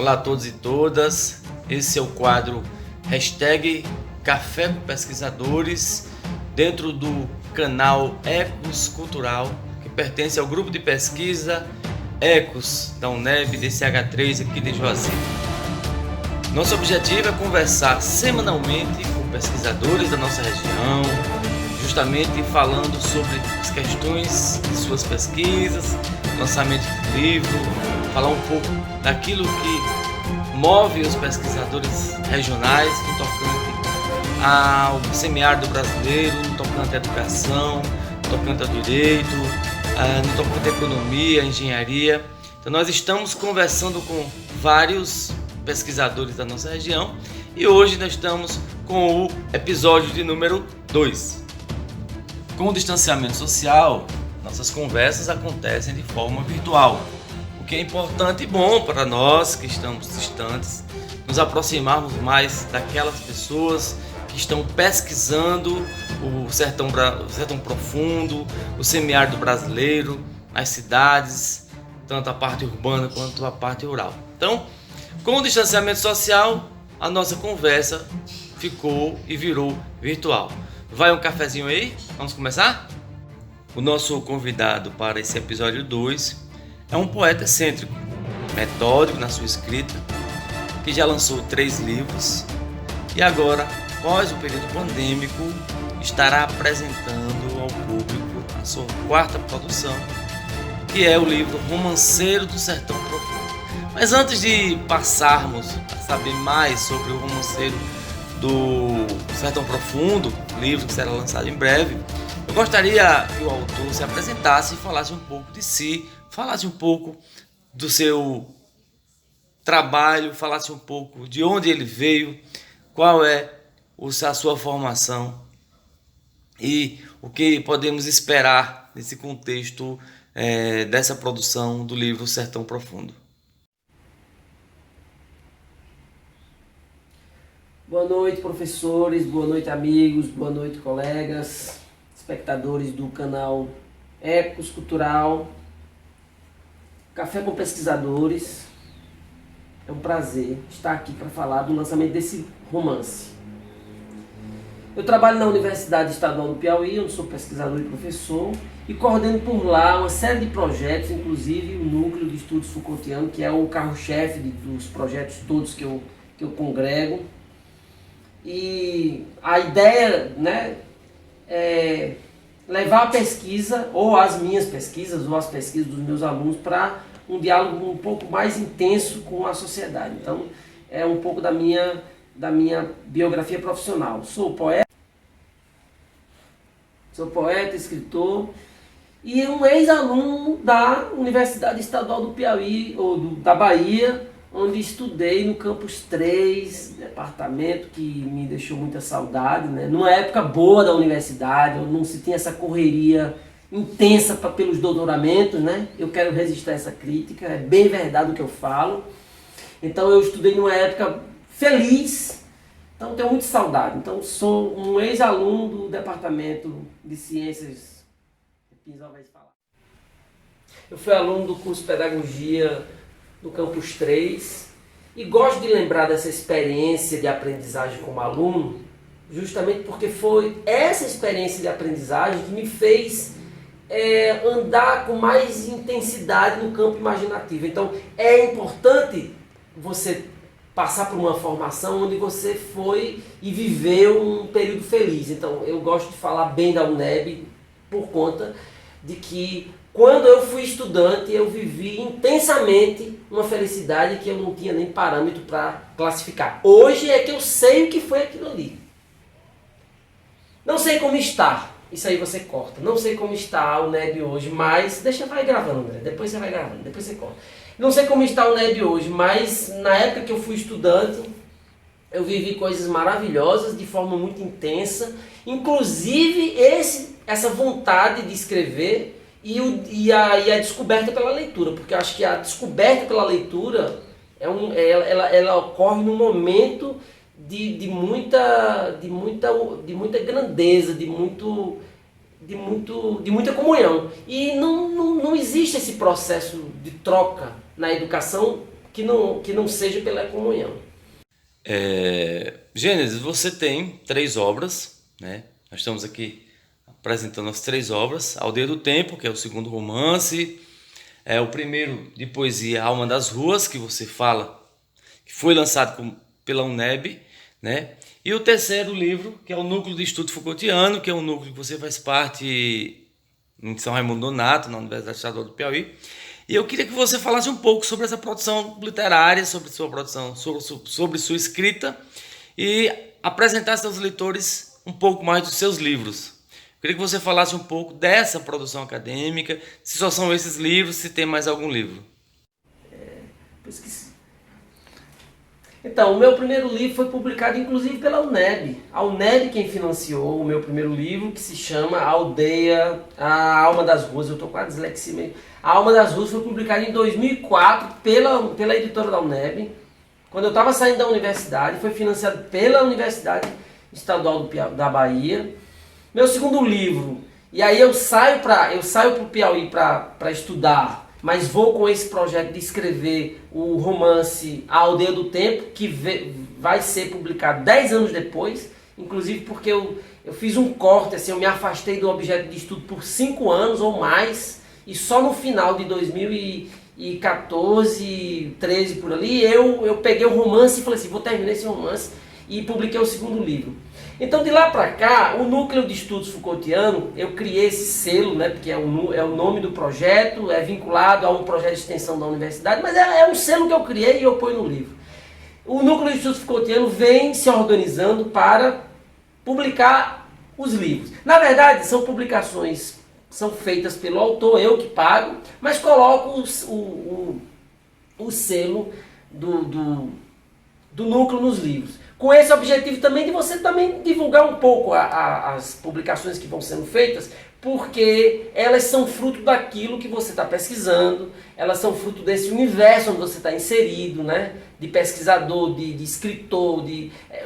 Olá a todos e todas, esse é o quadro Hashtag Café com Pesquisadores, dentro do canal Ecos Cultural, que pertence ao grupo de pesquisa Ecos da UNEB DCH3 aqui de Juazeiro. Nosso objetivo é conversar semanalmente com pesquisadores da nossa região, justamente falando sobre as questões de suas pesquisas, lançamento de livro, falar um pouco daquilo que move os pesquisadores regionais no tocante ao semiárido brasileiro, no tocante à educação, no tocante ao direito, no tocante à economia, à engenharia. Então nós estamos conversando com vários pesquisadores da nossa região e hoje nós estamos com o episódio de número 2. Com o distanciamento social, nossas conversas acontecem de forma virtual, o que é importante e bom para nós que estamos distantes, nos aproximarmos mais daquelas pessoas que estão pesquisando o sertão profundo, o semiárido brasileiro, as cidades, tanto a parte urbana quanto a parte rural. Então, com o distanciamento social, a nossa conversa ficou e virou virtual. Vai um cafezinho aí? Vamos começar? O nosso convidado para esse episódio 2 é um poeta excêntrico, metódico na sua escrita, que já lançou 3 livros e agora, após o período pandêmico, estará apresentando ao público a sua 4ª produção, que é o livro Romanceiro do Sertão Profundo. Mas antes de passarmos a saber mais sobre o Romanceiro do Sertão Profundo, livro que será lançado em breve, eu gostaria que o autor se apresentasse e falasse um pouco de si, falasse um pouco do seu trabalho, falasse um pouco de onde ele veio, qual é a sua formação e o que podemos esperar nesse contexto dessa produção do livro Sertão Profundo. Boa noite, professores, boa noite, amigos, boa noite, colegas, espectadores do canal Ecos Cultural, Café com Pesquisadores. É um prazer estar aqui para falar do lançamento desse romance. Eu trabalho na Universidade Estadual do Piauí, onde sou pesquisador e professor, e coordeno por lá uma série de projetos, inclusive o Núcleo de Estudos Foucaultiano, que é o carro-chefe dos projetos todos que eu congrego. E a ideia, é levar a pesquisa, ou as minhas pesquisas, ou as pesquisas dos meus alunos, para um diálogo um pouco mais intenso com a sociedade. Então, é um pouco da minha biografia profissional. Sou poeta, escritor, e um ex-aluno da Universidade Estadual do Piauí, ou da Bahia, onde estudei no Campus 3, departamento que me deixou muita saudade, numa época boa da universidade, onde não se tinha essa correria intensa pelos doutoramentos, Eu quero resistir a essa crítica, é bem verdade o que eu falo. Então eu estudei numa época feliz, então tenho muita saudade. Então sou um ex-aluno do departamento de ciências, eu fui aluno do curso de pedagogia do Campus 3 e gosto de lembrar dessa experiência de aprendizagem como aluno, justamente porque foi essa experiência de aprendizagem que me fez andar com mais intensidade no campo imaginativo. Então é importante você passar por uma formação onde você foi e viveu um período feliz. Então eu gosto de falar bem da UNEB por conta de que quando eu fui estudante, eu vivi intensamente uma felicidade que eu não tinha nem parâmetro para classificar. Hoje é que eu sei o que foi aquilo ali. Não sei como está, isso aí você corta. Não sei como está a UNEB hoje, mas... vai gravando, André. Depois você vai gravando, depois você corta. Não sei como está a UNEB hoje, mas na época que eu fui estudante, eu vivi coisas maravilhosas de forma muito intensa. Inclusive essa vontade de escrever e a descoberta pela leitura, porque eu acho que a descoberta pela leitura ela ocorre num momento de muita grandeza, de muita comunhão. E não existe esse processo de troca na educação que não seja pela comunhão. Gênesis, você tem 3 obras, né? Nós estamos aqui apresentando as 3 obras. Aldeia do Tempo, que é o segundo romance, o primeiro de poesia, Alma das Ruas, que você fala, que foi lançado pela UNEB, né? E o terceiro livro, que é o Núcleo de Estudo Foucaultiano, que é um núcleo que você faz parte em São Raimundo Nonato, na Universidade Estadual do Piauí. E eu queria que você falasse um pouco sobre essa produção literária, sobre sua produção, sobre sua escrita, e apresentasse aos leitores um pouco mais dos seus livros. Eu queria que você falasse um pouco dessa produção acadêmica, se só são esses livros, se tem mais algum livro. Então, o meu primeiro livro foi publicado inclusive pela UNEB. A UNEB quem financiou o meu primeiro livro, que se chama A Alma das Ruas. Eu estou com a dislexia meio. A Alma das Ruas foi publicado em 2004 pela editora da UNEB. Quando eu estava saindo da universidade, foi financiado pela Universidade Estadual da Bahia. Meu segundo livro, e aí eu saio para o Piauí para estudar, mas vou com esse projeto de escrever o romance A Aldeia do Tempo, que vai ser publicado 10 anos depois, inclusive porque eu fiz um corte, assim, eu me afastei do objeto de estudo por 5 anos ou mais, e só no final de 2014, 13 por ali, eu peguei o romance e falei assim, vou terminar esse romance, e publiquei o segundo livro. Então, de lá para cá, o Núcleo de Estudos Foucaultiano, eu criei esse selo, né, porque é o nome do projeto, é vinculado a um projeto de extensão da universidade, mas é um selo que eu criei e eu ponho no livro. O Núcleo de Estudos Foucaultiano vem se organizando para publicar os livros. Na verdade, são publicações, são feitas pelo autor, eu que pago, mas coloco o selo do núcleo nos livros. Com esse objetivo também de você também divulgar um pouco as publicações que vão sendo feitas, porque elas são fruto daquilo que você está pesquisando, elas são fruto desse universo onde você está inserido, né? De pesquisador, de escritor,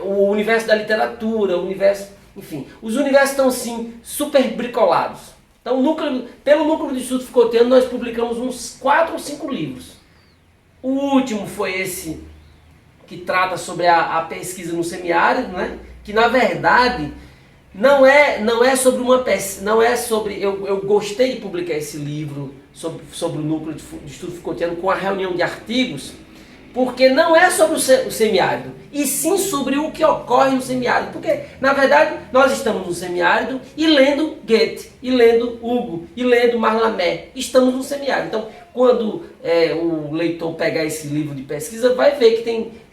o universo da literatura, o universo, enfim, os universos estão assim super bricolados. Então, pelo Núcleo de Estudo Foucaultiano, nós publicamos uns 4 ou 5 livros. O último foi esse que trata sobre a pesquisa no semiárido, né? Que na verdade não é sobre uma pesquisa, não é sobre. Eu gostei de publicar esse livro sobre o Núcleo de Estudo Foucaultiano com a reunião de artigos, porque não é sobre o semiárido, e sim sobre o que ocorre no semiárido. Porque, na verdade, nós estamos no semiárido e lendo Goethe, e lendo Hugo, e lendo Mallarmé. Estamos no semiárido. Então, quando o leitor pegar esse livro de pesquisa, vai ver que tem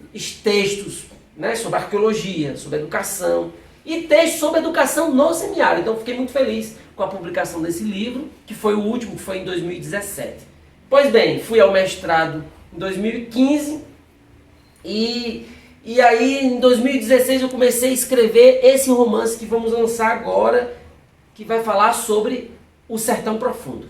textos, né, sobre arqueologia, sobre educação, e textos sobre educação no semiárido. Então, fiquei muito feliz com a publicação desse livro, que foi o último, que foi em 2017. Pois bem, fui ao mestrado em 2015 e aí em 2016 eu comecei a escrever esse romance que vamos lançar agora, que vai falar sobre o Sertão Profundo.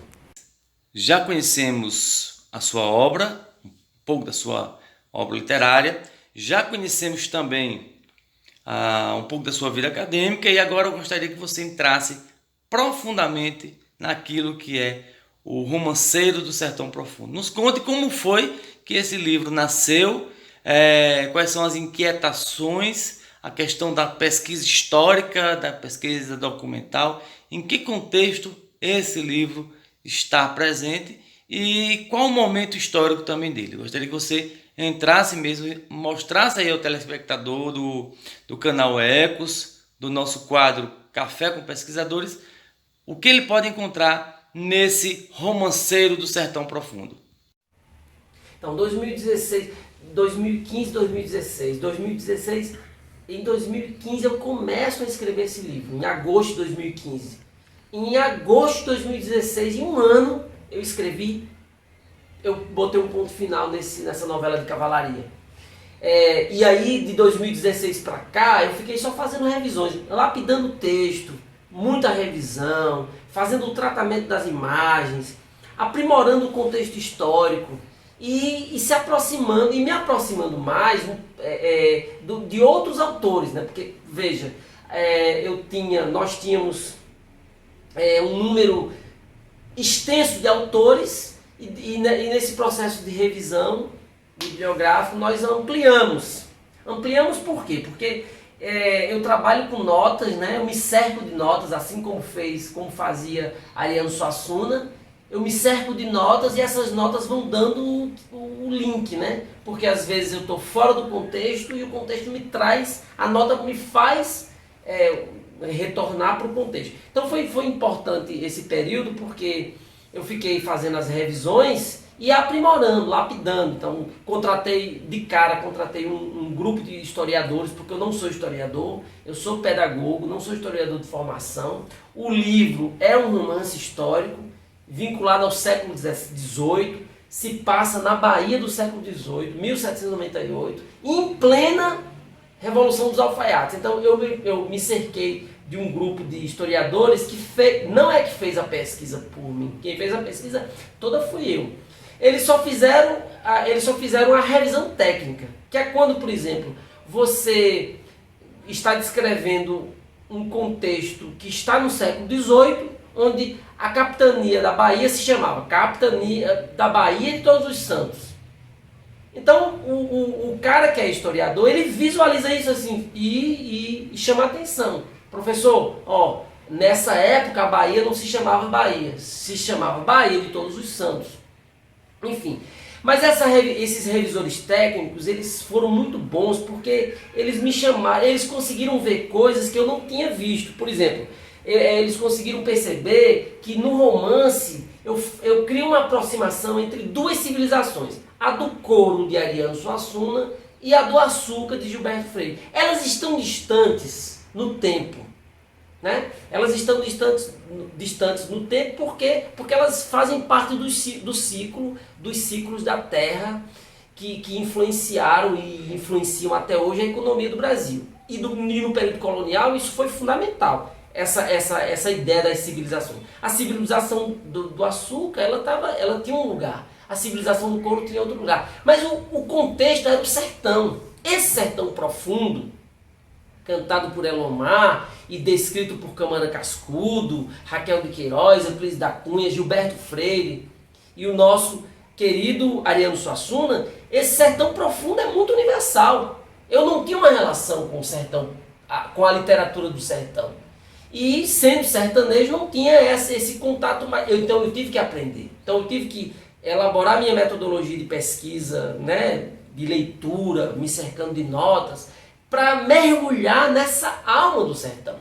Já conhecemos a sua obra, um pouco da sua obra literária, já conhecemos também um pouco da sua vida acadêmica, e agora eu gostaria que você entrasse profundamente naquilo que é o Romanceiro do Sertão Profundo. Nos conte como foi que esse livro nasceu, quais são as inquietações, a questão da pesquisa histórica, da pesquisa documental, em que contexto esse livro está presente e qual o momento histórico também dele. Gostaria que você entrasse mesmo, mostrasse aí ao telespectador do canal Ecos, do nosso quadro Café com Pesquisadores, o que ele pode encontrar nesse Romanceiro do Sertão Profundo. Então, 2016, 2015, 2016, em 2015 eu começo a escrever esse livro, em agosto de 2015. Em agosto de 2016, em um ano, eu botei um ponto final nessa novela de cavalaria. E aí, de 2016 para cá, eu fiquei só fazendo revisões, lapidando o texto, muita revisão, fazendo o tratamento das imagens, aprimorando o contexto histórico e se aproximando, e me aproximando mais de outros autores, né? Porque, veja, nós tínhamos um número extenso de autores, e nesse processo de revisão bibliográfico, nós ampliamos. Ampliamos por quê? Porque eu trabalho com notas, né? Eu me cerco de notas, assim como fazia Ariano Suassuna. Eu me cerco de notas e essas notas vão dando o link, né? Porque às vezes eu estou fora do contexto e o contexto me traz, a nota me faz retornar para o contexto. Então foi importante esse período porque eu fiquei fazendo as revisões e aprimorando, lapidando. Então contratei um grupo de historiadores, porque eu não sou historiador, eu sou pedagogo, não sou historiador de formação. O livro é um romance histórico, vinculado ao século XVIII, se passa na Bahia do século XVIII, 1798, em plena Revolução dos Alfaiates. Então eu me cerquei de um grupo de historiadores que não é que fez a pesquisa por mim, quem fez a pesquisa toda fui eu. Eles só fizeram a revisão técnica, que é quando, por exemplo, você está descrevendo um contexto que está no século XVIII, onde a capitania da Bahia se chamava Capitania da Bahia de Todos os Santos. Então, o cara que é historiador, ele visualiza isso assim e chama atenção. Professor, nessa época a Bahia não se chamava Bahia, se chamava Bahia de Todos os Santos. Enfim, mas esses revisores técnicos, eles foram muito bons porque eles me chamaram, eles conseguiram ver coisas que eu não tinha visto. Por exemplo, eles conseguiram perceber que no romance eu crio uma aproximação entre duas civilizações, a do couro de Ariano Suassuna e a do açúcar de Gilberto Freire. Elas estão distantes no tempo, né? Elas estão distantes no tempo porque elas fazem parte dos ciclos da Terra que influenciaram e influenciam até hoje a economia do Brasil. E no período colonial isso foi fundamental. Essa ideia das civilizações. A civilização do açúcar, ela tinha um lugar. A civilização do couro tinha outro lugar. Mas o contexto era o sertão. Esse sertão profundo, cantado por Elomar e descrito por Câmara Cascudo, Raquel de Queiroz, Euclides da Cunha, Gilberto Freire e o nosso querido Ariano Suassuna, esse sertão profundo é muito universal. Eu não tinha uma relação com o sertão, com a literatura do sertão. E sendo sertanejo não tinha esse contato mais. Então eu tive que aprender. Então eu tive que elaborar minha metodologia de pesquisa, né, de leitura, me cercando de notas, para mergulhar nessa alma do sertão.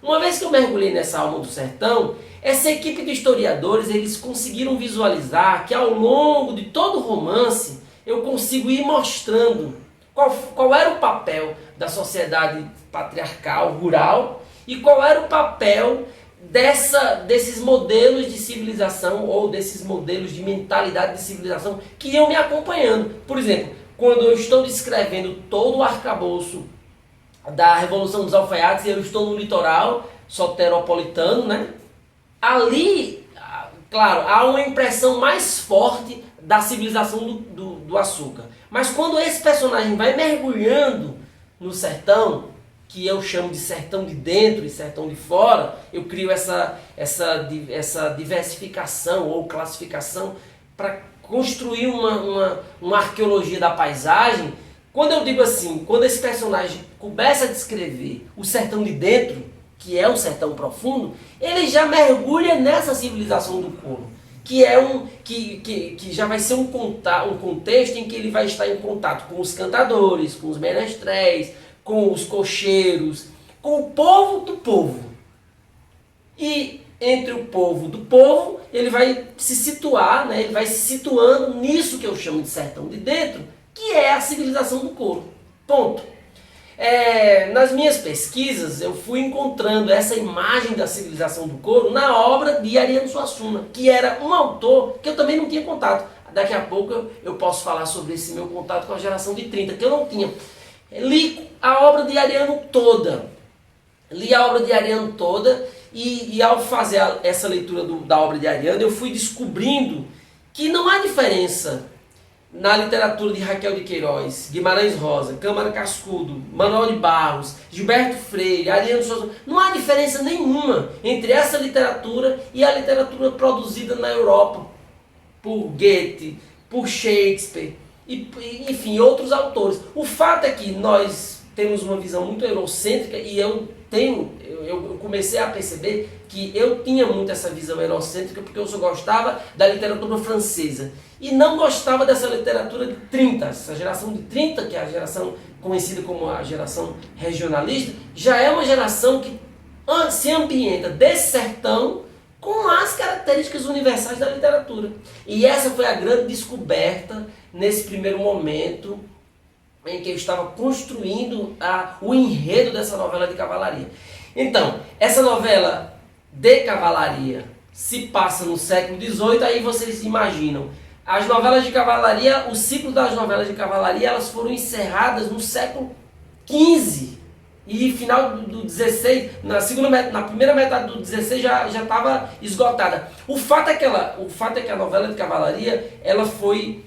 Uma vez que eu mergulhei nessa alma do sertão, essa equipe de historiadores, eles conseguiram visualizar que ao longo de todo o romance eu consigo ir mostrando qual era o papel da sociedade patriarcal, rural, e qual era o papel desses modelos de civilização ou desses modelos de mentalidade de civilização que iam me acompanhando. Por exemplo, quando eu estou descrevendo todo o arcabouço da Revolução dos Alfaiates e eu estou no litoral soteropolitano, né? Ali, claro, há uma impressão mais forte da civilização do açúcar. Mas quando esse personagem vai mergulhando no sertão, que eu chamo de sertão de dentro e sertão de fora, eu crio essa diversificação ou classificação para construir uma arqueologia da paisagem. Quando eu digo assim, quando esse personagem começa a descrever o sertão de dentro, que é um sertão profundo, ele já mergulha nessa civilização do couro, que já vai ser um contexto em que ele vai estar em contato com os cantadores, com os menestréis, com os cocheiros, com o povo do povo. E entre o povo do povo, ele vai se situar, né? Ele vai se situando nisso que eu chamo de sertão de dentro, que é a civilização do couro. Ponto. Nas minhas pesquisas, eu fui encontrando essa imagem da civilização do couro na obra de Ariano Suassuna, que era um autor que eu também não tinha contato. Daqui a pouco eu posso falar sobre esse meu contato com a geração de 30, que eu não tinha. Li a obra de Ariano toda. E ao fazer essa leitura da obra de Ariano, eu fui descobrindo que não há diferença na literatura de Raquel de Queiroz, Guimarães Rosa, Câmara Cascudo, Manuel de Barros, Gilberto Freire, Ariano Suassuna. Não há diferença nenhuma entre essa literatura e a literatura produzida na Europa por Goethe, por Shakespeare enfim, outros autores. O fato é que nós temos uma visão muito eurocêntrica e eu comecei a perceber que eu tinha muito essa visão eurocêntrica porque eu só gostava da literatura francesa e não gostava dessa literatura de 30, essa geração de 30, que é a geração conhecida como a geração regionalista, já é uma geração que se ambienta desse sertão com as características universais da literatura. E essa foi a grande descoberta nesse primeiro momento em que eu estava construindo o enredo dessa novela de cavalaria. Então, essa novela de cavalaria se passa no século XVIII, aí vocês imaginam, as novelas de cavalaria, o ciclo das novelas de cavalaria, elas foram encerradas no século XV, e final do 16, na primeira metade do 16 já estava esgotada. O fato é que a novela de cavalaria ela foi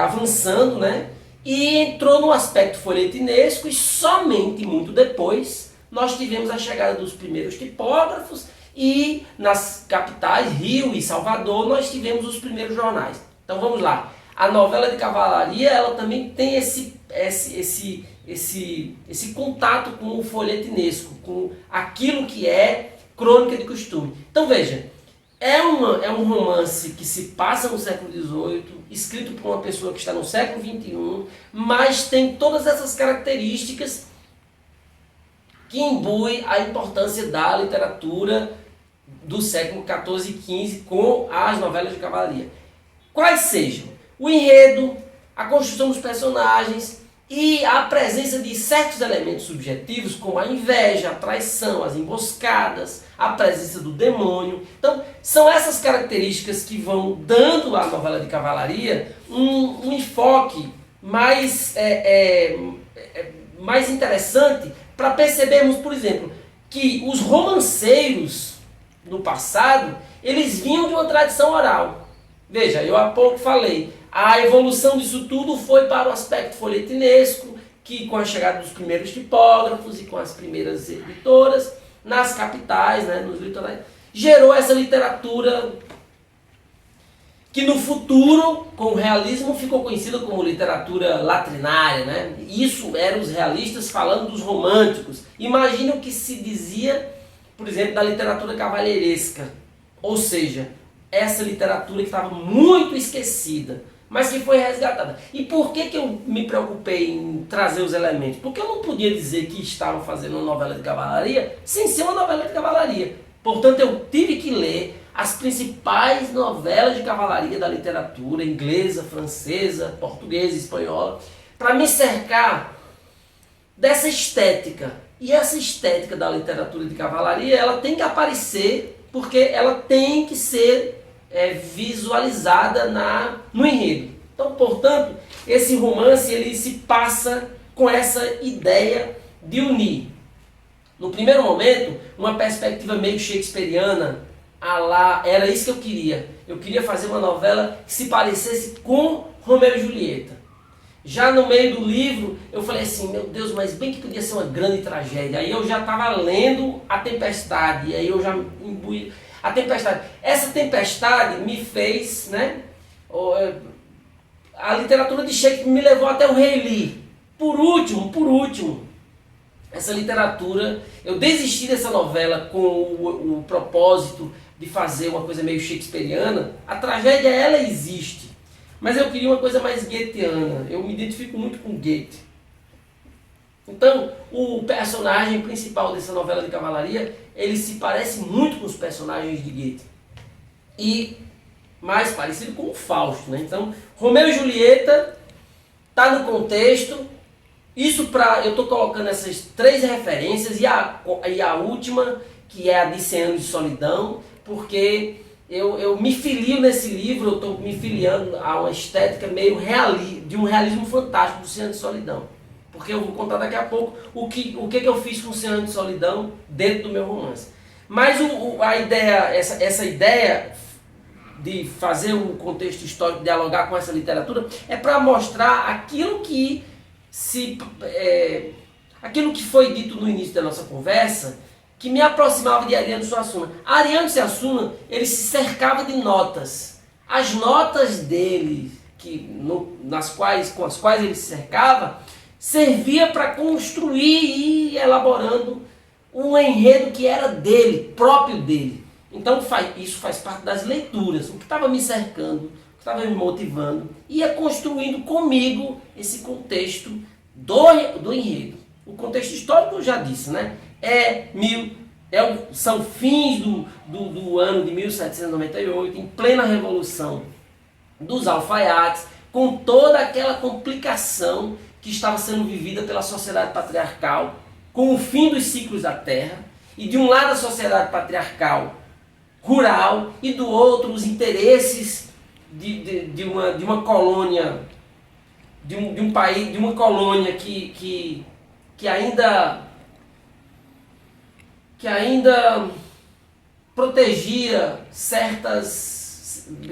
avançando, né? E entrou no aspecto folhetinesco e somente muito depois nós tivemos a chegada dos primeiros tipógrafos e nas capitais, Rio e Salvador, nós tivemos os primeiros jornais. Então vamos lá. A novela de cavalaria ela também tem esse contato com o folhetinesco, com aquilo que é crônica de costume. Então veja, é um romance que se passa no século XVIII, escrito por uma pessoa que está no século XXI, mas tem todas essas características que imbuem a importância da literatura do século XIV e XV com as novelas de cavalaria. Quais sejam? O enredo, a construção dos personagens e a presença de certos elementos subjetivos como a inveja, a traição, as emboscadas, a presença do demônio. Então, são essas características que vão dando à novela de cavalaria um enfoque mais interessante para percebermos, por exemplo, que os romanceiros no passado, eles vinham de uma tradição oral. Veja, eu há pouco falei, a evolução disso tudo foi para o aspecto folhetinesco, que com a chegada dos primeiros tipógrafos e com as primeiras editoras, nas capitais, né, nos litorais, gerou essa literatura que no futuro, com o realismo, ficou conhecida como literatura latrinária, né? Isso eram os realistas falando dos românticos. Imagina o que se dizia, por exemplo, da literatura cavalheiresca, ou seja, essa literatura que estava muito esquecida, mas que foi resgatada. E por que eu me preocupei em trazer os elementos? Porque eu não podia dizer que estavam fazendo uma novela de cavalaria sem ser uma novela de cavalaria. Portanto, eu tive que ler as principais novelas de cavalaria da literatura inglesa, francesa, portuguesa, espanhola, para me cercar dessa estética. E essa estética da literatura de cavalaria, ela tem que aparecer porque ela tem que ser visualizada no enredo. Então, portanto, esse romance ele se passa com essa ideia de unir, no primeiro momento, uma perspectiva meio shakespeariana, era isso que eu queria. Eu queria fazer uma novela que se parecesse com Romeu e Julieta. Já no meio do livro, eu falei assim, meu Deus, mas bem que podia ser uma grande tragédia. Aí eu já estava lendo A Tempestade, e aí eu já imbuí a Tempestade. Essa Tempestade me fez, né? A literatura de Shakespeare me levou até o Rei Lear. Por último, essa literatura, eu desisti dessa novela com o propósito de fazer uma coisa meio shakespeariana. A tragédia, ela existe, mas eu queria uma coisa mais goetheana. Eu me identifico muito com Goethe. Então, o personagem principal dessa novela de cavalaria, ele se parece muito com os personagens de Goethe. E mais parecido com o Fausto, né? Então, Romeu e Julieta está no contexto. Eu estou colocando essas três referências e a última, que é a de 100 Anos de Solidão, porque eu me filio nesse livro, eu estou me filiando a uma estética meio de um realismo fantástico do 100 Anos de Solidão. Porque eu vou contar daqui a pouco o que eu fiz com 100 Anos de Solidão dentro do meu romance. Mas essa ideia de fazer um contexto histórico, dialogar com essa literatura, é para mostrar aquilo que foi dito no início da nossa conversa, que me aproximava de Ariano Suassuna. Ariano Suassuna, ele se cercava de notas. As notas dele, com as quais ele se cercava, servia para construir e ir elaborando um enredo que era dele, próprio dele. Então isso faz parte das leituras. O que estava me cercando, o que estava me motivando, ia construindo comigo esse contexto do enredo. O contexto histórico eu já disse, né? São fins do ano de 1798, em plena revolução dos alfaiates, com toda aquela complicação que estava sendo vivida pela sociedade patriarcal, com o fim dos ciclos da terra, e de um lado a sociedade patriarcal rural, e do outro os interesses de uma colônia, de um país, de uma colônia que ainda protegia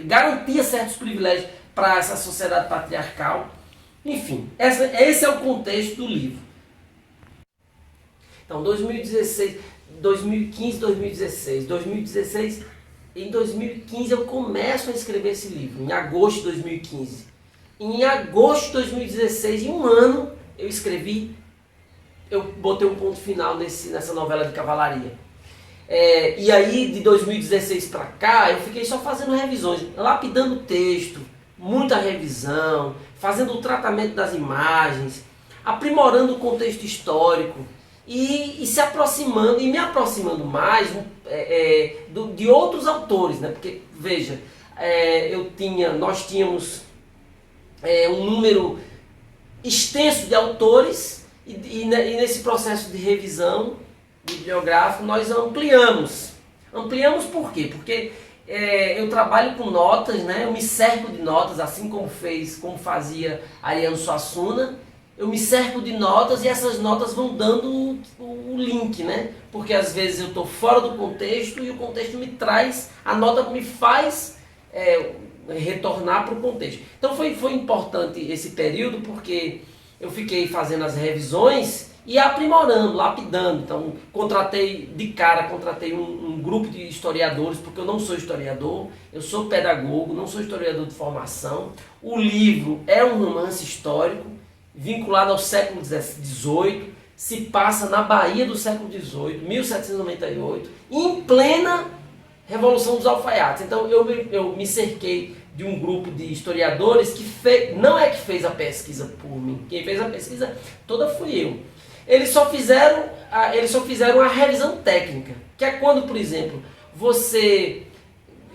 garantia certos privilégios para essa sociedade patriarcal. Enfim, esse é o contexto do livro. Então, 2016, 2015, 2016, em 2015 eu começo a escrever esse livro, em agosto de 2015. Em agosto de 2016, em um ano, eu botei um ponto final nessa novela de cavalaria. E aí, de 2016 para cá, eu fiquei só fazendo revisões, lapidando o texto, muita revisão, fazendo o tratamento das imagens, aprimorando o contexto histórico e se aproximando, e me aproximando mais de outros autores, né? Porque, veja, nós tínhamos um número extenso de autores e nesse processo de revisão bibliográfico nós ampliamos. Ampliamos por quê? Porque eu trabalho com notas, né? Eu me cerco de notas, assim como fazia Ariano Suassuna. Eu me cerco de notas e essas notas vão dando o link, né? Porque às vezes eu estou fora do contexto e o contexto me traz, a nota me faz retornar para o contexto. Então foi importante esse período porque eu fiquei fazendo as revisões e aprimorando, lapidando. Então contratei um grupo de historiadores, porque eu não sou historiador, eu sou pedagogo, não sou historiador de formação. O livro é um romance histórico, vinculado ao século XVIII, se passa na Bahia do século XVIII, 1798, em plena Revolução dos Alfaiates. Então eu me cerquei de um grupo de historiadores que não é que fez a pesquisa por mim, quem fez a pesquisa toda fui eu. Eles só fizeram a revisão técnica, que é quando, por exemplo, você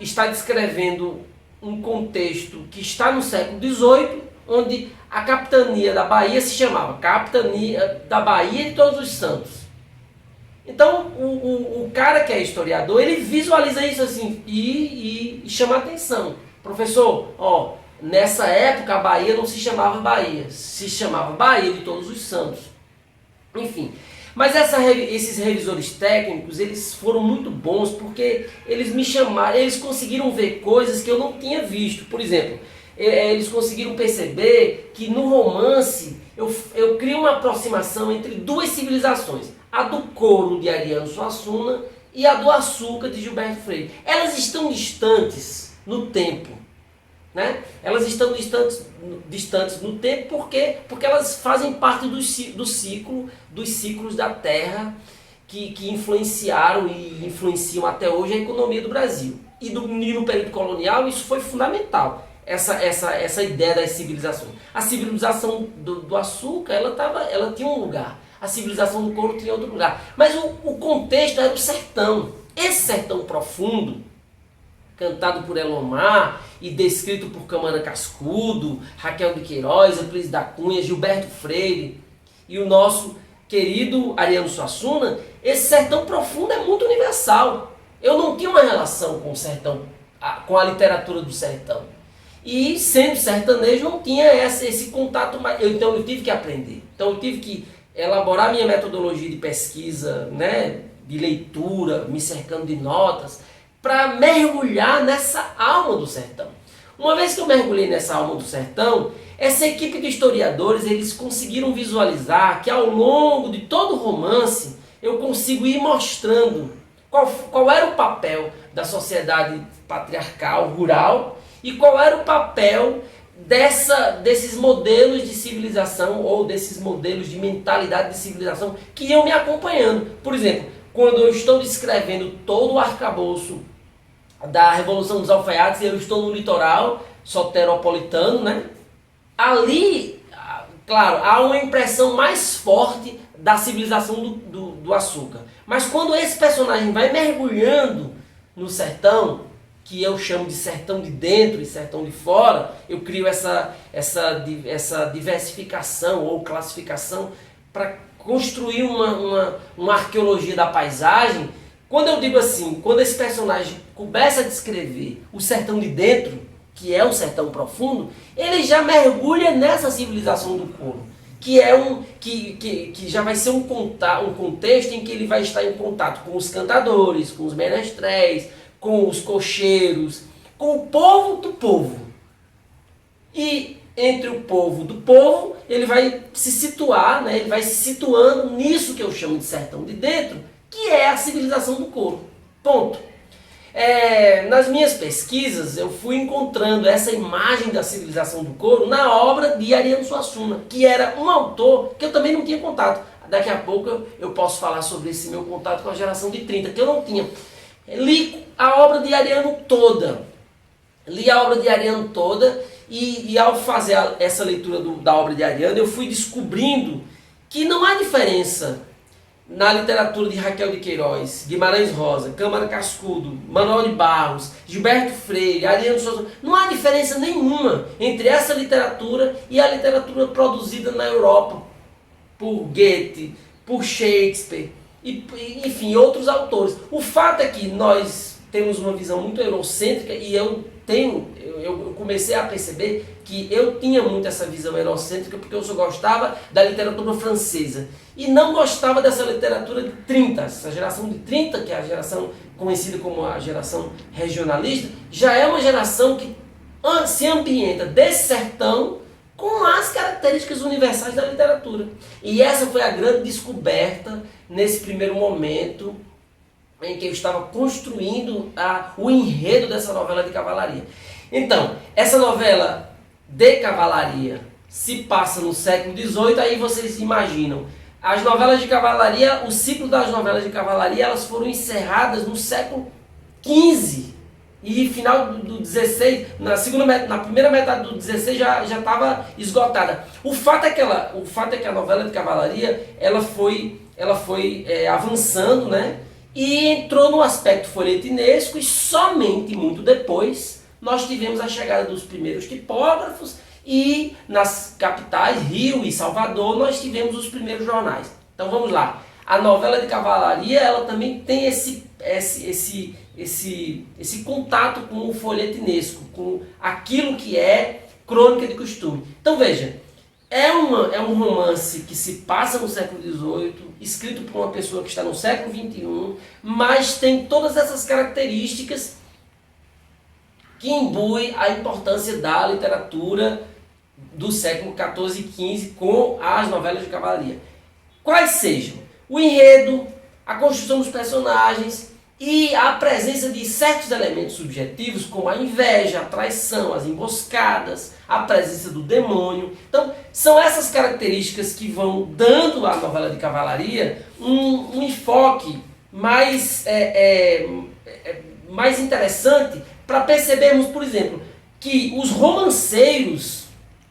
está descrevendo um contexto que está no século XVIII, onde a capitania da Bahia se chamava Capitania da Bahia de Todos os Santos. Então, o cara que é historiador, ele visualiza isso assim e chama a atenção. Professor, nessa época a Bahia não se chamava Bahia, se chamava Bahia de Todos os Santos. Enfim, mas esses revisores técnicos, eles foram muito bons porque eles me chamaram, eles conseguiram ver coisas que eu não tinha visto. Por exemplo, eles conseguiram perceber que no romance eu crio uma aproximação entre duas civilizações, a do couro de Ariano Suassuna e a do açúcar de Gilberto Freire. Elas estão distantes no tempo, né? Elas estão distantes no tempo porque elas fazem parte dos ciclos da Terra que influenciaram e influenciam até hoje a economia do Brasil. E no período colonial isso foi fundamental. Essa ideia das civilizações. A civilização do açúcar, ela tinha um lugar. A civilização do couro tinha outro lugar. Mas o contexto era o sertão. Esse sertão profundo, cantado por Elomar e descrito por Câmara Cascudo, Raquel de Queiroz, Euclides da Cunha, Gilberto Freire e o nosso querido Ariano Suassuna, esse sertão profundo é muito universal. Eu não tinha uma relação com o sertão, com a literatura do sertão. E sendo sertanejo não tinha esse contato mais. Então eu tive que aprender. Então eu tive que elaborar minha metodologia de pesquisa, né, de leitura, me cercando de notas, para mergulhar nessa alma do sertão. Uma vez que eu mergulhei nessa alma do sertão, essa equipe de historiadores, eles conseguiram visualizar que ao longo de todo o romance eu consigo ir mostrando qual era o papel da sociedade patriarcal, rural, e qual era o papel desses modelos de civilização ou desses modelos de mentalidade de civilização que iam me acompanhando. Por exemplo, quando eu estou descrevendo todo o arcabouço da Revolução dos Alfaiates e eu estou no litoral soteropolitano, né? Ali, claro, há uma impressão mais forte da civilização do açúcar. Mas quando esse personagem vai mergulhando no sertão, que eu chamo de sertão de dentro e sertão de fora, eu crio essa diversificação ou classificação para construir uma arqueologia da paisagem. Quando eu digo assim, quando esse personagem começa a descrever o sertão de dentro, que é o sertão profundo, ele já mergulha nessa civilização do couro, que é que já vai ser um contexto em que ele vai estar em contato com os cantadores, com os menestréis, com os cocheiros, com o povo do povo. E entre o povo do povo, ele vai se situar, né? Ele vai se situando nisso que eu chamo de sertão de dentro, que é a civilização do couro. Ponto. Nas minhas pesquisas, eu fui encontrando essa imagem da civilização do couro na obra de Ariano Suassuna, que era um autor que eu também não tinha contato. Daqui a pouco eu posso falar sobre esse meu contato com a geração de 30, que eu não tinha. Li a obra de Ariano toda. E ao fazer essa leitura da obra de Ariano, eu fui descobrindo que não há diferença na literatura de Raquel de Queiroz, Guimarães Rosa, Câmara Cascudo, Manuel de Barros, Gilberto Freire, Ariano Souza. Não há diferença nenhuma entre essa literatura e a literatura produzida na Europa por Goethe, por Shakespeare, e, enfim, outros autores. O fato é que nós temos uma visão muito eurocêntrica e eu comecei a perceber que eu tinha muito essa visão eurocêntrica porque eu só gostava da literatura francesa e não gostava dessa literatura de 30, essa geração de 30, que é a geração conhecida como a geração regionalista, já é uma geração que se ambienta desse sertão com as características universais da literatura. E essa foi a grande descoberta nesse primeiro momento em que eu estava construindo o enredo dessa novela de cavalaria. Então, essa novela de cavalaria se passa no século XVIII, aí vocês imaginam, as novelas de cavalaria, o ciclo das novelas de cavalaria, elas foram encerradas no século XV, e final do 16, na primeira metade do 16 já estava esgotada. O fato é que a novela de cavalaria ela foi avançando, né? E entrou no aspecto folhetinesco e somente muito depois nós tivemos a chegada dos primeiros tipógrafos e nas capitais, Rio e Salvador, nós tivemos os primeiros jornais. Então vamos lá. A novela de cavalaria ela também tem esse contato com o folhetinesco, com aquilo que é crônica de costume. Então veja, é um romance que se passa no século XVIII, escrito por uma pessoa que está no século XXI, mas tem todas essas características que imbuem a importância da literatura do século XIV e XV com as novelas de cavalaria. Quais sejam? O enredo, a construção dos personagens e a presença de certos elementos subjetivos como a inveja, a traição, as emboscadas, a presença do demônio. Então, são essas características que vão dando à novela de cavalaria um enfoque mais interessante para percebermos, por exemplo, que os romanceiros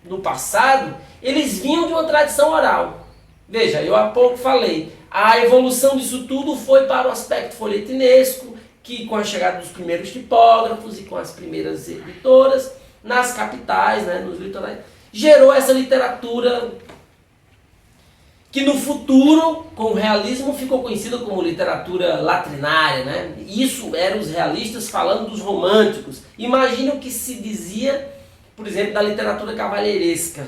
no passado, eles vinham de uma tradição oral. Veja, eu há pouco falei, a evolução disso tudo foi para o aspecto folhetinesco, que com a chegada dos primeiros tipógrafos e com as primeiras editoras, nas capitais, né, nos litorais, gerou essa literatura que no futuro, com o realismo, ficou conhecida como literatura latrinária, né? Isso eram os realistas falando dos românticos. Imagina o que se dizia, por exemplo, da literatura cavalheiresca,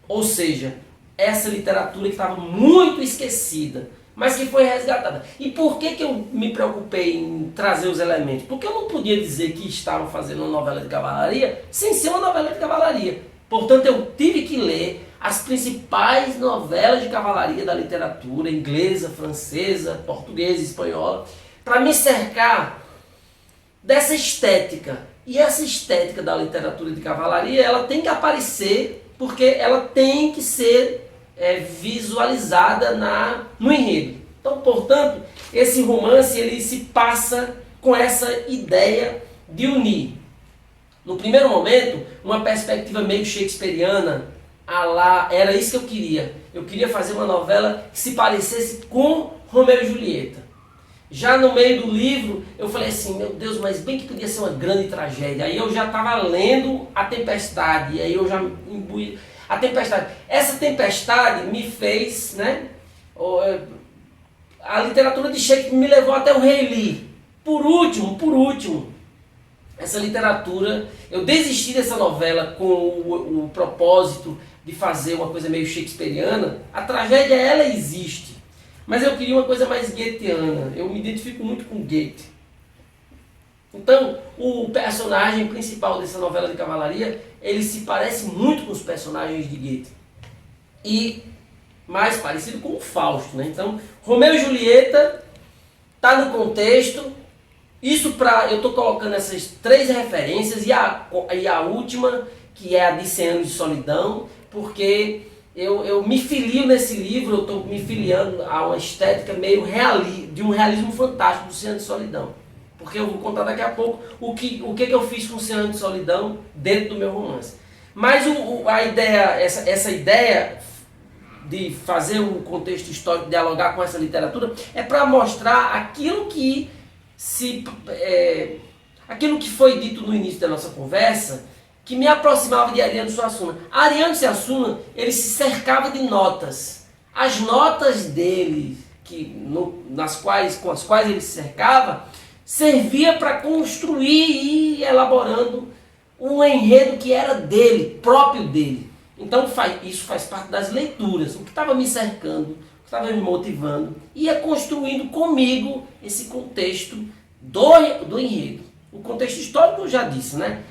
ou seja, essa literatura que estava muito esquecida, mas que foi resgatada. E por que eu me preocupei em trazer os elementos? Porque eu não podia dizer que estavam fazendo uma novela de cavalaria sem ser uma novela de cavalaria. Portanto, eu tive que ler as principais novelas de cavalaria da literatura inglesa, francesa, portuguesa, espanhola, para me cercar dessa estética E essa estética da literatura de cavalaria, ela tem que aparecer, porque ela tem que ser visualizada no enredo. Então, portanto, esse romance ele se passa com essa ideia de unir, no primeiro momento, uma perspectiva meio shakespeariana, era isso que eu queria. Eu queria fazer uma novela que se parecesse com Romeu e Julieta. Já no meio do livro, eu falei assim, meu Deus, mas bem que podia ser uma grande tragédia. Aí eu já estava lendo A Tempestade, e aí eu já imbuí A Tempestade. Essa Tempestade me fez, né? A literatura de Shakespeare me levou até o Rei Lear. Por último, essa literatura, eu desisti dessa novela com o propósito de fazer uma coisa meio shakespeariana. A tragédia, ela existe, mas eu queria uma coisa mais goetheana. Eu me identifico muito com Goethe. Então, o personagem principal dessa novela de cavalaria, ele se parece muito com os personagens de Goethe. E mais parecido com o Fausto, né? Então, Romeu e Julieta está no contexto. Eu estou colocando essas 3 referências e a última, que é a de 100 Anos de Solidão, porque eu me filio nesse livro, eu estou me filiando a uma estética meio de um realismo fantástico do 100 Anos de Solidão. Porque eu vou contar daqui a pouco o que eu fiz com 100 Anos de Solidão dentro do meu romance. Mas essa ideia de fazer um contexto histórico, dialogar com essa literatura, é para mostrar aquilo que foi dito no início da nossa conversa, que me aproximava de Ariano Suassuna. Ariano Suassuna, ele se cercava de notas. As notas dele, com as quais ele se cercava, servia para construir e ir elaborando um enredo que era dele, próprio dele. Então isso faz parte das leituras. O que estava me cercando, o que estava me motivando, ia construindo comigo esse contexto do enredo. O contexto histórico eu já disse, né?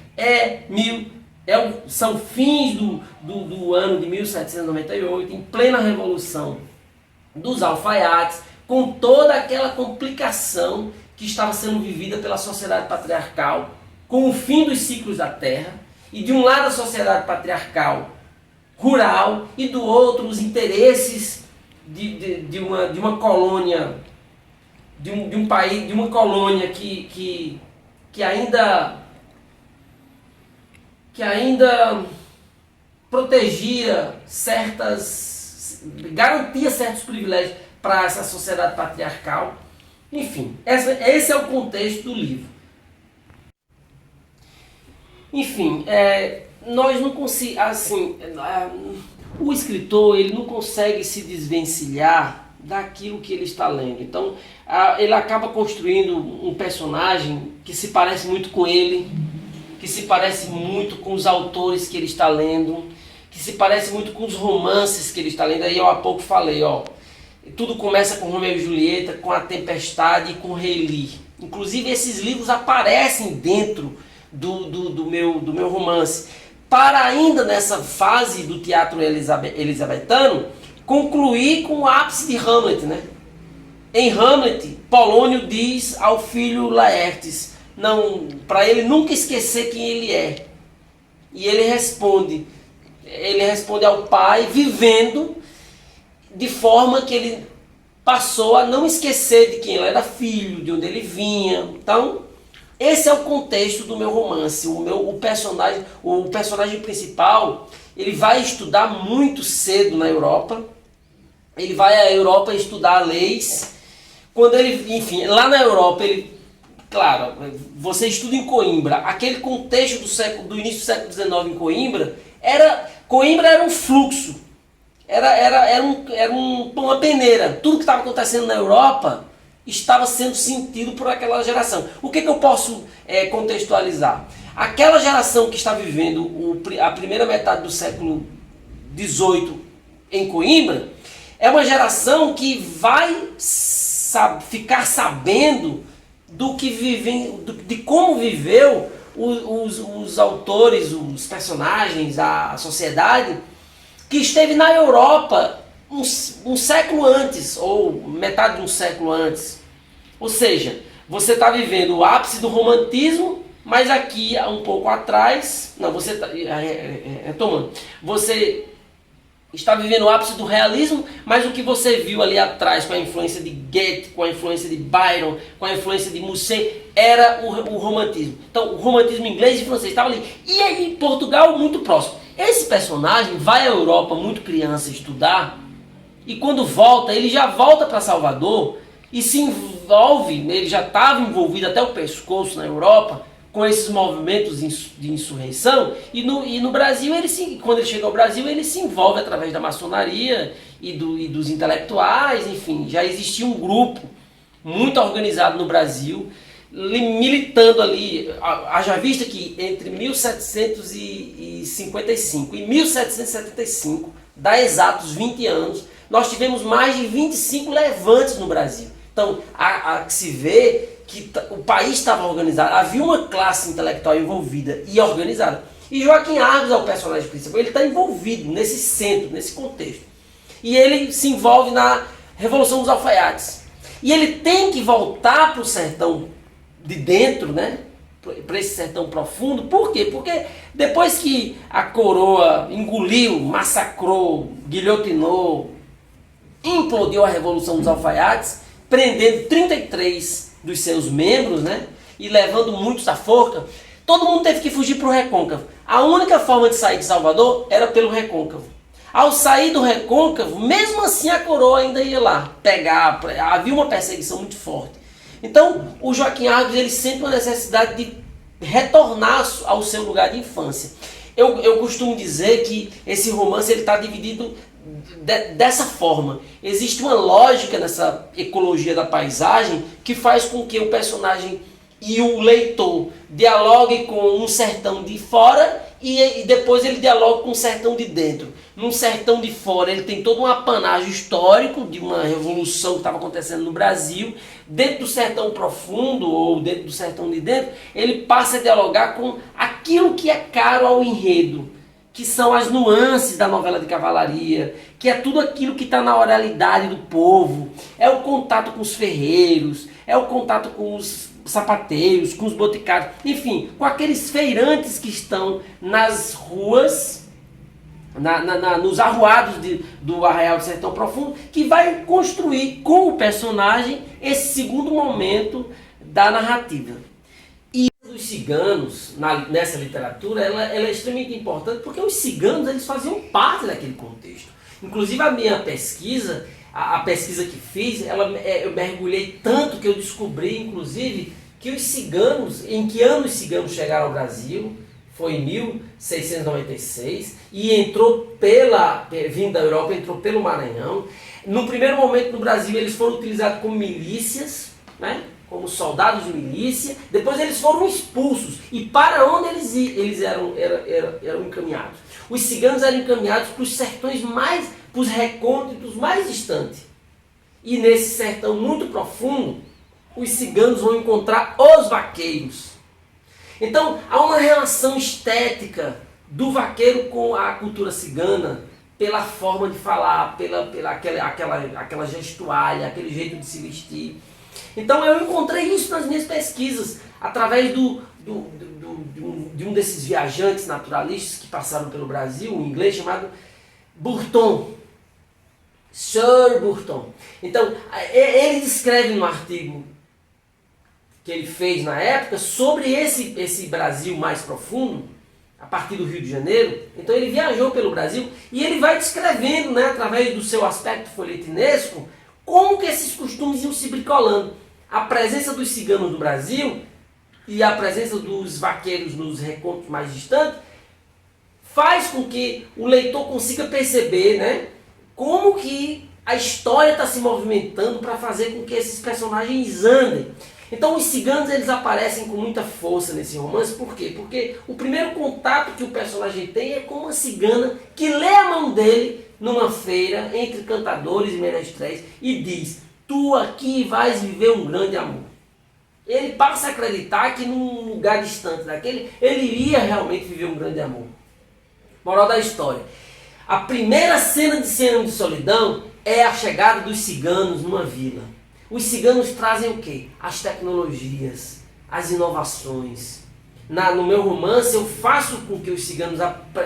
São fins do ano de 1798, em plena revolução dos alfaiates, com toda aquela complicação que estava sendo vivida pela sociedade patriarcal, com o fim dos ciclos da terra, e de um lado a sociedade patriarcal rural, e do outro os interesses de uma colônia, de um país, de uma colônia que ainda protegia garantia certos privilégios para essa sociedade patriarcal. Enfim, esse é o contexto do livro. Enfim, nós não conseguimos, o escritor ele não consegue se desvencilhar daquilo que ele está lendo. Então, ele acaba construindo um personagem que se parece muito com ele, que se parece muito com os autores que ele está lendo, que se parece muito com os romances que ele está lendo. Aí eu há pouco falei, tudo começa com Romeu e Julieta, com A Tempestade e com Rei Lear. Inclusive esses livros aparecem dentro do meu romance. Para ainda nessa fase do teatro elisabetano, concluir com o ápice de Hamlet, né? Em Hamlet, Polônio diz ao filho Laertes, para ele nunca esquecer quem ele é. E ele responde ao pai, vivendo de forma que ele passou a não esquecer de quem ele era filho, de onde ele vinha. Então, esse é o contexto do meu romance. O personagem principal, ele vai estudar muito cedo na Europa. Ele vai à Europa estudar leis. Quando enfim, lá na Europa, claro, você estuda em Coimbra. Aquele contexto do início do século XIX em Coimbra era um fluxo. Era uma peneira. Tudo que estava acontecendo na Europa estava sendo sentido por aquela geração. O que eu posso contextualizar? Aquela geração que está vivendo a primeira metade do século XVIII em Coimbra é uma geração que vai ficar sabendo de como viveu os autores, os personagens, a sociedade que esteve na Europa um século antes, ou metade de um século antes. Ou seja, você está vivendo o ápice do romantismo Mas aqui, um pouco atrás, não, você está retomando, você está vivendo o ápice do realismo, mas o que você viu ali atrás, com a influência de Goethe, com a influência de Byron, com a influência de Musset, era o romantismo. Então, o romantismo inglês e francês estava ali. E aí, Portugal, muito próximo. Esse personagem vai à Europa, muito criança, estudar, e quando volta, ele já volta para Salvador e se envolve, ele já estava envolvido até o pescoço na Europa, com esses movimentos de insurreição, e no Brasil, quando ele chega ao Brasil, ele se envolve através da maçonaria e dos intelectuais, enfim, já existia um grupo muito organizado no Brasil, militando ali, haja vista que entre 1755 e 1775, dá exatos 20 anos, nós tivemos mais de 25 levantes no Brasil. Então, a que se vê que o país estava organizado, havia uma classe intelectual envolvida e organizada. E Joaquim Argos é o personagem principal, ele está envolvido nesse centro, nesse contexto. E ele se envolve na Revolução dos Alfaiates. E ele tem que voltar para o sertão de dentro, né? Para esse sertão profundo. Por quê? Porque depois que a coroa engoliu, massacrou, guilhotinou, implodiu a Revolução dos Alfaiates, prendendo 33 dos seus membros, né, e levando muitos à forca, todo mundo teve que fugir para o Recôncavo. A única forma de sair de Salvador era pelo Recôncavo. Ao sair do Recôncavo, mesmo assim a coroa ainda ia lá pegar, havia uma perseguição muito forte. Então, o Joaquim Argos, ele sente uma necessidade de retornar ao seu lugar de infância. Eu costumo dizer que esse romance está dividido dessa forma. Existe uma lógica nessa ecologia da paisagem que faz com que o personagem e o leitor dialogue com um sertão de fora e depois ele dialoga com um sertão de dentro. Num sertão de fora ele tem todo um apanágio histórico de uma revolução que estava acontecendo no Brasil. Dentro do sertão profundo ou dentro do sertão de dentro, ele passa a dialogar com aquilo que é caro ao enredo, que são as nuances da novela de cavalaria, que é tudo aquilo que está na oralidade do povo, é o contato com os ferreiros, é o contato com os sapateiros, com os boticários, enfim, com aqueles feirantes que estão nas ruas, nos arruados do Arraial do Sertão Profundo, que vai construir com o personagem esse segundo momento da narrativa. Os ciganos, nessa literatura, ela é extremamente importante porque os ciganos eles faziam parte daquele contexto. Inclusive a minha pesquisa, a pesquisa que fiz, eu mergulhei tanto que eu descobri, inclusive, que os ciganos, em que ano os ciganos chegaram ao Brasil, foi em 1696, e entrou vindo da Europa, entrou pelo Maranhão. No primeiro momento no Brasil eles foram utilizados como milícias, né? Como soldados de milícia, depois eles foram expulsos. E para onde eles eram encaminhados? Os ciganos eram encaminhados para os sertões para os recônditos mais distantes. E nesse sertão muito profundo, os ciganos vão encontrar os vaqueiros. Então há uma relação estética do vaqueiro com a cultura cigana, pela forma de falar, pela aquela gestuália, aquele jeito de se vestir. Então eu encontrei isso nas minhas pesquisas, através de um desses viajantes naturalistas que passaram pelo Brasil, um inglês chamado Burton, Sir Burton. Então ele descreve no artigo que ele fez na época sobre esse Brasil mais profundo, a partir do Rio de Janeiro. Então ele viajou pelo Brasil e ele vai descrevendo, né, através do seu aspecto folhetinesco, como que esses costumes iam se bricolando. A presença dos ciganos no Brasil e a presença dos vaqueiros nos recôncavos mais distantes faz com que o leitor consiga perceber, né, como que a história está se movimentando para fazer com que esses personagens andem. Então os ciganos eles aparecem com muita força nesse romance. Por quê? Porque o primeiro contato que o personagem tem é com uma cigana que lê a mão dele numa feira entre cantadores e menestréis e diz: tu aqui vais viver um grande amor. Ele passa a acreditar que num lugar distante daquele, ele iria realmente viver um grande amor. Moral da história: a primeira cena de solidão é a chegada dos ciganos numa vila. Os ciganos trazem o quê? As tecnologias, as inovações. no meu romance, eu faço com que os ciganos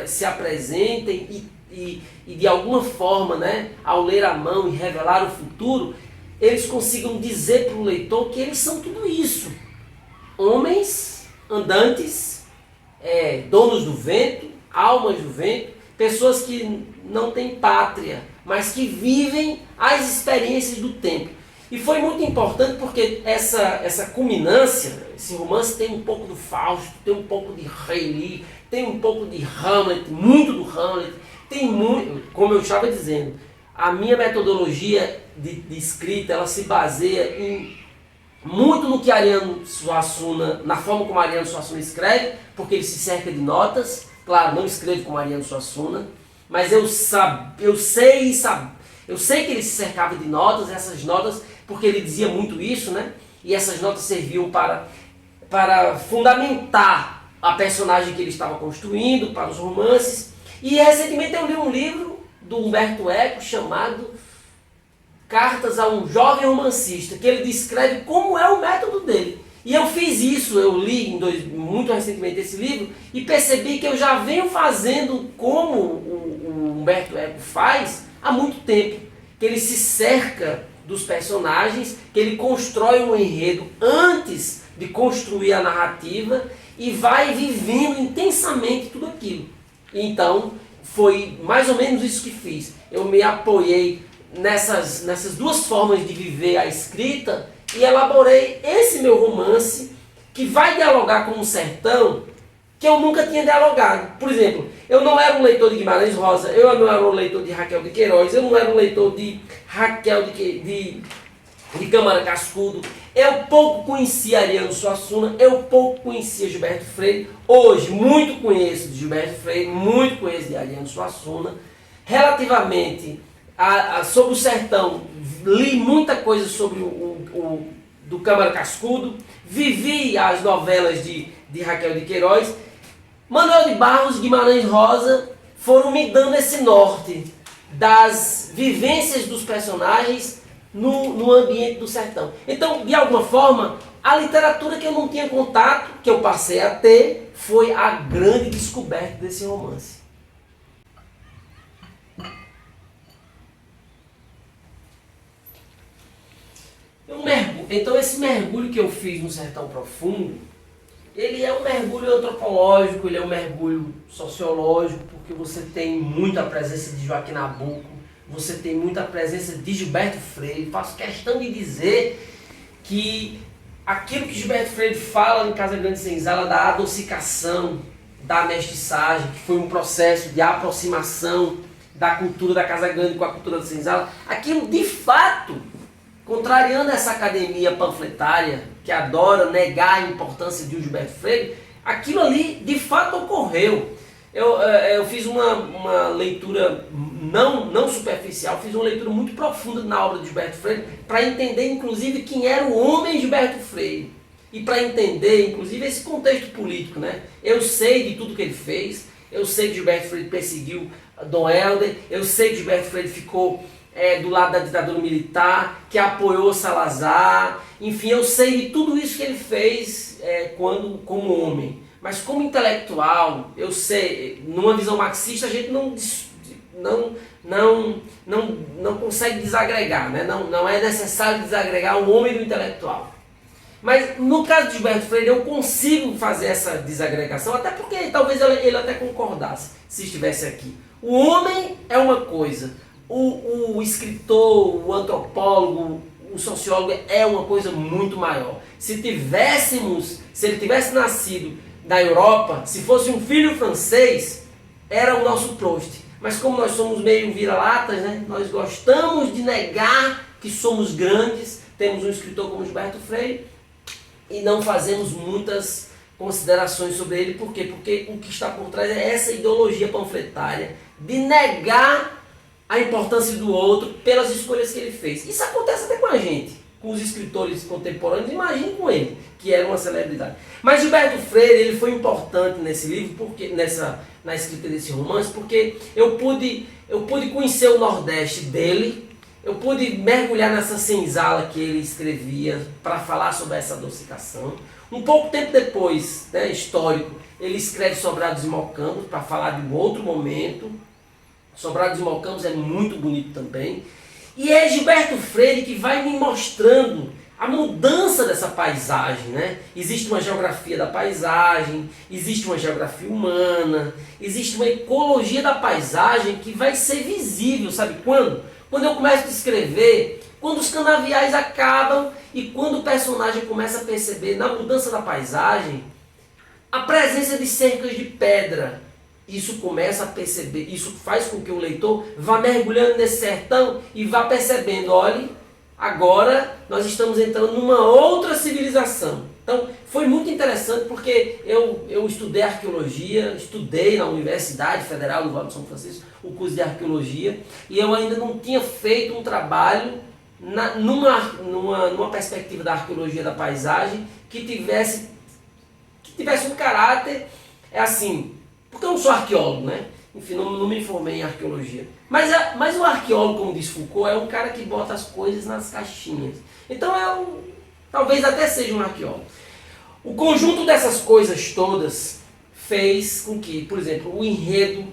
se apresentem e de alguma forma, né, ao ler a mão e revelar o futuro, eles consigam dizer para o leitor que eles são tudo isso. Homens, andantes, donos do vento, almas do vento, pessoas que não têm pátria, mas que vivem as experiências do tempo. E foi muito importante porque essa culminância, esse romance tem um pouco do Fausto, tem um pouco de Rei Lear, tem um pouco de Hamlet, muito do Hamlet, tem muito, como eu estava dizendo, a minha metodologia de escrita, ela se baseia muito no que Ariano Suassuna, na forma como Ariano Suassuna escreve, porque ele se cerca de notas. Claro, não escrevo como Ariano Suassuna, mas eu sei que ele se cercava de notas, essas notas, porque ele dizia muito isso, né? E essas notas serviam para fundamentar a personagem que ele estava construindo, para os romances. E recentemente eu li um livro do Humberto Eco chamado Cartas a um Jovem Romancista, que ele descreve como é o método dele. E eu fiz isso, eu li muito recentemente esse livro e percebi que eu já venho fazendo como o Humberto Eco faz há muito tempo. Que ele se cerca dos personagens, que ele constrói um enredo antes de construir a narrativa e vai vivendo intensamente tudo aquilo. Então, foi mais ou menos isso que fiz. Eu me apoiei nessas duas formas de viver a escrita e elaborei esse meu romance que vai dialogar com um sertão que eu nunca tinha dialogado. Por exemplo, eu não era um leitor de Guimarães Rosa, eu não era um leitor de Raquel de Queiroz, eu não era um leitor de Raquel de Câmara Cascudo, eu pouco conhecia Ariano Suassuna, eu pouco conhecia Gilberto Freire. Hoje, muito conheço de Gilberto Freire, muito conheço de Ariano Suassuna. Relativamente sobre o sertão, li muita coisa sobre do Câmara Cascudo, vivi as novelas de Raquel de Queiroz. Manuel de Barros, Guimarães Rosa foram me dando esse norte das vivências dos personagens no ambiente do sertão. Então, de alguma forma, a literatura que eu não tinha contato, que eu passei a ter, foi a grande descoberta desse romance. Então esse mergulho que eu fiz no Sertão Profundo, ele é um mergulho antropológico, ele é um mergulho sociológico, porque você tem muita presença de Joaquim Nabuco, você tem muita presença de Gilberto Freire. Faço questão de dizer que aquilo que Gilberto Freire fala em Casa Grande Senzala da adocicação, da mestiçagem, que foi um processo de aproximação da cultura da Casa Grande com a cultura da Senzala, aquilo de fato, contrariando essa academia panfletária que adora negar a importância de Gilberto Freire, aquilo ali de fato ocorreu. Eu fiz uma leitura não superficial, fiz uma leitura muito profunda na obra de Gilberto Freire para entender inclusive quem era o homem Gilberto Freire e para entender inclusive esse contexto político, né? Eu sei de tudo que ele fez, eu sei que Gilberto Freire perseguiu Dom Helder, eu sei que Gilberto Freire ficou do lado da ditadura militar, que apoiou Salazar, enfim, eu sei de tudo isso que ele fez como homem. Mas como intelectual, eu sei, numa visão marxista a gente não consegue desagregar, né? Não é necessário desagregar o homem do intelectual. Mas no caso de Gilberto Freire eu consigo fazer essa desagregação, até porque talvez ele até concordasse, se estivesse aqui. O homem é uma coisa, o escritor, o antropólogo, o sociólogo é uma coisa muito maior. Se ele tivesse nascido na Europa, se fosse um filho francês, era o nosso Proust. Mas como nós somos meio vira-latas, né? Nós gostamos de negar que somos grandes, temos um escritor como Gilberto Freire, e não fazemos muitas considerações sobre ele. Por quê? Porque o que está por trás é essa ideologia panfletária de negar a importância do outro pelas escolhas que ele fez. Isso acontece até com a gente, com os escritores contemporâneos, imagine com ele, que era uma celebridade. Mas Gilberto Freire, ele foi importante nesse livro, porque na escrita desse romance, porque eu pude conhecer o Nordeste dele, eu pude mergulhar nessa senzala que ele escrevia para falar sobre essa adocicação. Um pouco tempo depois, né, histórico, ele escreve Sobrados e Mocambos para falar de um outro momento. Sobrados e Mocambos é muito bonito também. E é Gilberto Freire que vai me mostrando a mudança dessa paisagem, né? Existe uma geografia da paisagem, existe uma geografia humana, existe uma ecologia da paisagem que vai ser visível, sabe quando? Quando eu começo a escrever, quando os canaviais acabam e quando o personagem começa a perceber na mudança da paisagem a presença de cercas de pedra. Isso começa a perceber, isso faz com que o leitor vá mergulhando nesse sertão e vá percebendo, olhe, agora nós estamos entrando numa outra civilização. Então foi muito interessante porque eu estudei arqueologia, estudei na Universidade Federal do Vale do São Francisco o curso de arqueologia e eu ainda não tinha feito um trabalho numa perspectiva da arqueologia da paisagem que tivesse um caráter, porque eu não sou arqueólogo, né? Enfim, não me formei em arqueologia. Mas o arqueólogo, como diz Foucault, é um cara que bota as coisas nas caixinhas. Então talvez até seja um arqueólogo. O conjunto dessas coisas todas fez com que, por exemplo, o enredo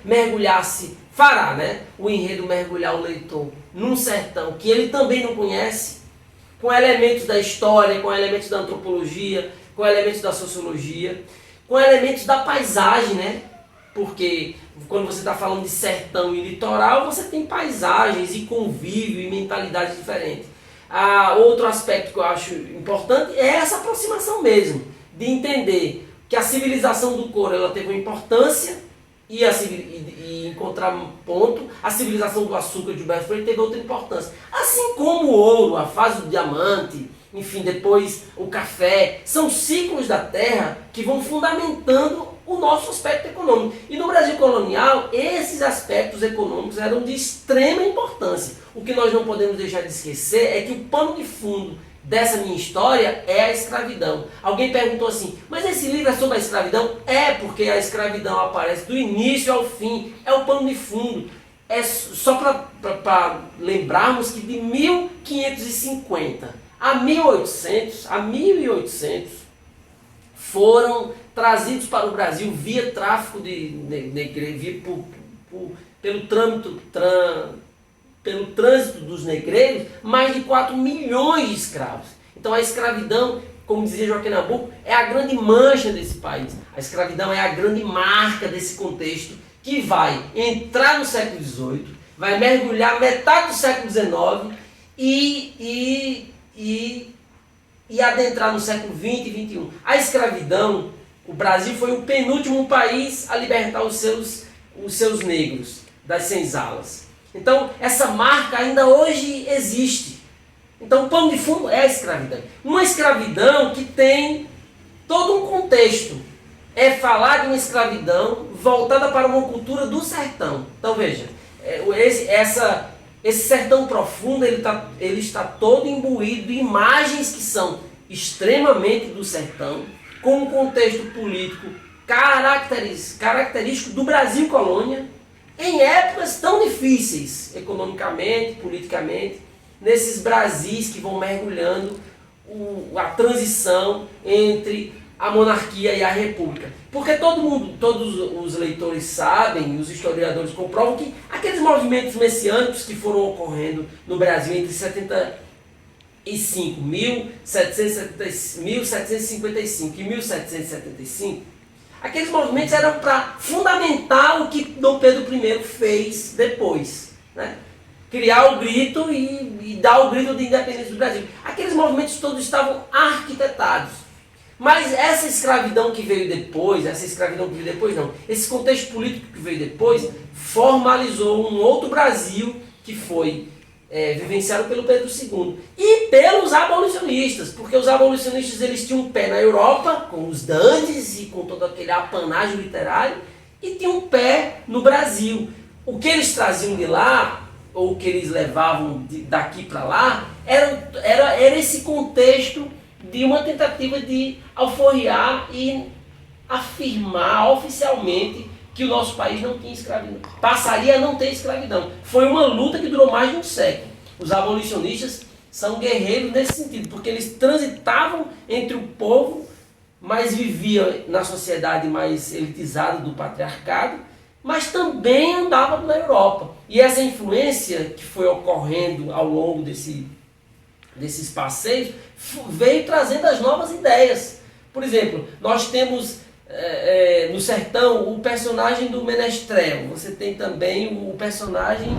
mergulhasse, fará, né? O enredo mergulhar o leitor num sertão que ele também não conhece, com elementos da história, com elementos da antropologia, com elementos da sociologia, com elementos da paisagem, né? Porque quando você está falando de sertão e litoral, você tem paisagens e convívio e mentalidades diferentes. Outro aspecto que eu acho importante é essa aproximação mesmo, de entender que a civilização do couro ela teve uma importância e em contraponto, a civilização do açúcar de Gilberto Freire teve outra importância. Assim como o ouro, a fase do diamante, enfim, depois o café, são ciclos da terra que vão fundamentando o nosso aspecto econômico. E no Brasil colonial, esses aspectos econômicos eram de extrema importância. O que nós não podemos deixar de esquecer é que o pano de fundo dessa minha história é a escravidão. Alguém perguntou assim, mas esse livro é sobre a escravidão? É, porque a escravidão aparece do início ao fim, é o pano de fundo. É só para lembrarmos que de 1550 a 1800 foram trazidos para o Brasil via tráfico de negreiros, pelo trânsito dos negreiros, mais de 4 milhões de escravos. Então a escravidão, como dizia Joaquim Nabuco, é a grande mancha desse país. A escravidão é a grande marca desse contexto que vai entrar no século XVIII, vai mergulhar metade do século XIX e adentrar no século XX e XXI. A escravidão, o Brasil foi o penúltimo país a libertar os seus negros das senzalas. Então, essa marca ainda hoje existe. Então, o pano de fundo é a escravidão. Uma escravidão que tem todo um contexto. É falar de uma escravidão voltada para uma cultura do sertão. Então, veja, esse sertão profundo ele está todo imbuído de imagens que são extremamente do sertão, com um contexto político característico do Brasil colônia, em épocas tão difíceis, economicamente, politicamente, nesses Brasis que vão mergulhando a transição entre a monarquia e a república. Porque todos os leitores sabem, os historiadores comprovam que aqueles movimentos messiânicos que foram ocorrendo no Brasil entre 1755 e 1775, aqueles movimentos eram para fundamentar o que Dom Pedro I fez depois, né? Criar o grito e dar o grito de independência do Brasil. Aqueles movimentos todos estavam arquitetados. Mas essa escravidão que veio depois, esse contexto político que veio depois, formalizou um outro Brasil que foi vivenciado pelo Pedro II e pelos abolicionistas, porque os abolicionistas eles tinham um pé na Europa, com os dandes e com todo aquele apanágio literário, e tinham um pé no Brasil. O que eles traziam de lá, ou o que eles levavam daqui para lá, era esse contexto de uma tentativa de alforriar e afirmar oficialmente que o nosso país não tinha escravidão, passaria a não ter escravidão. Foi uma luta que durou mais de um século. Os abolicionistas são guerreiros nesse sentido, porque eles transitavam entre o povo, mas viviam na sociedade mais elitizada do patriarcado, mas também andavam na Europa. E essa influência que foi ocorrendo ao longo desses passeios veio trazendo as novas ideias. Por exemplo, nós temos no sertão o personagem do menestrel, você tem também o personagem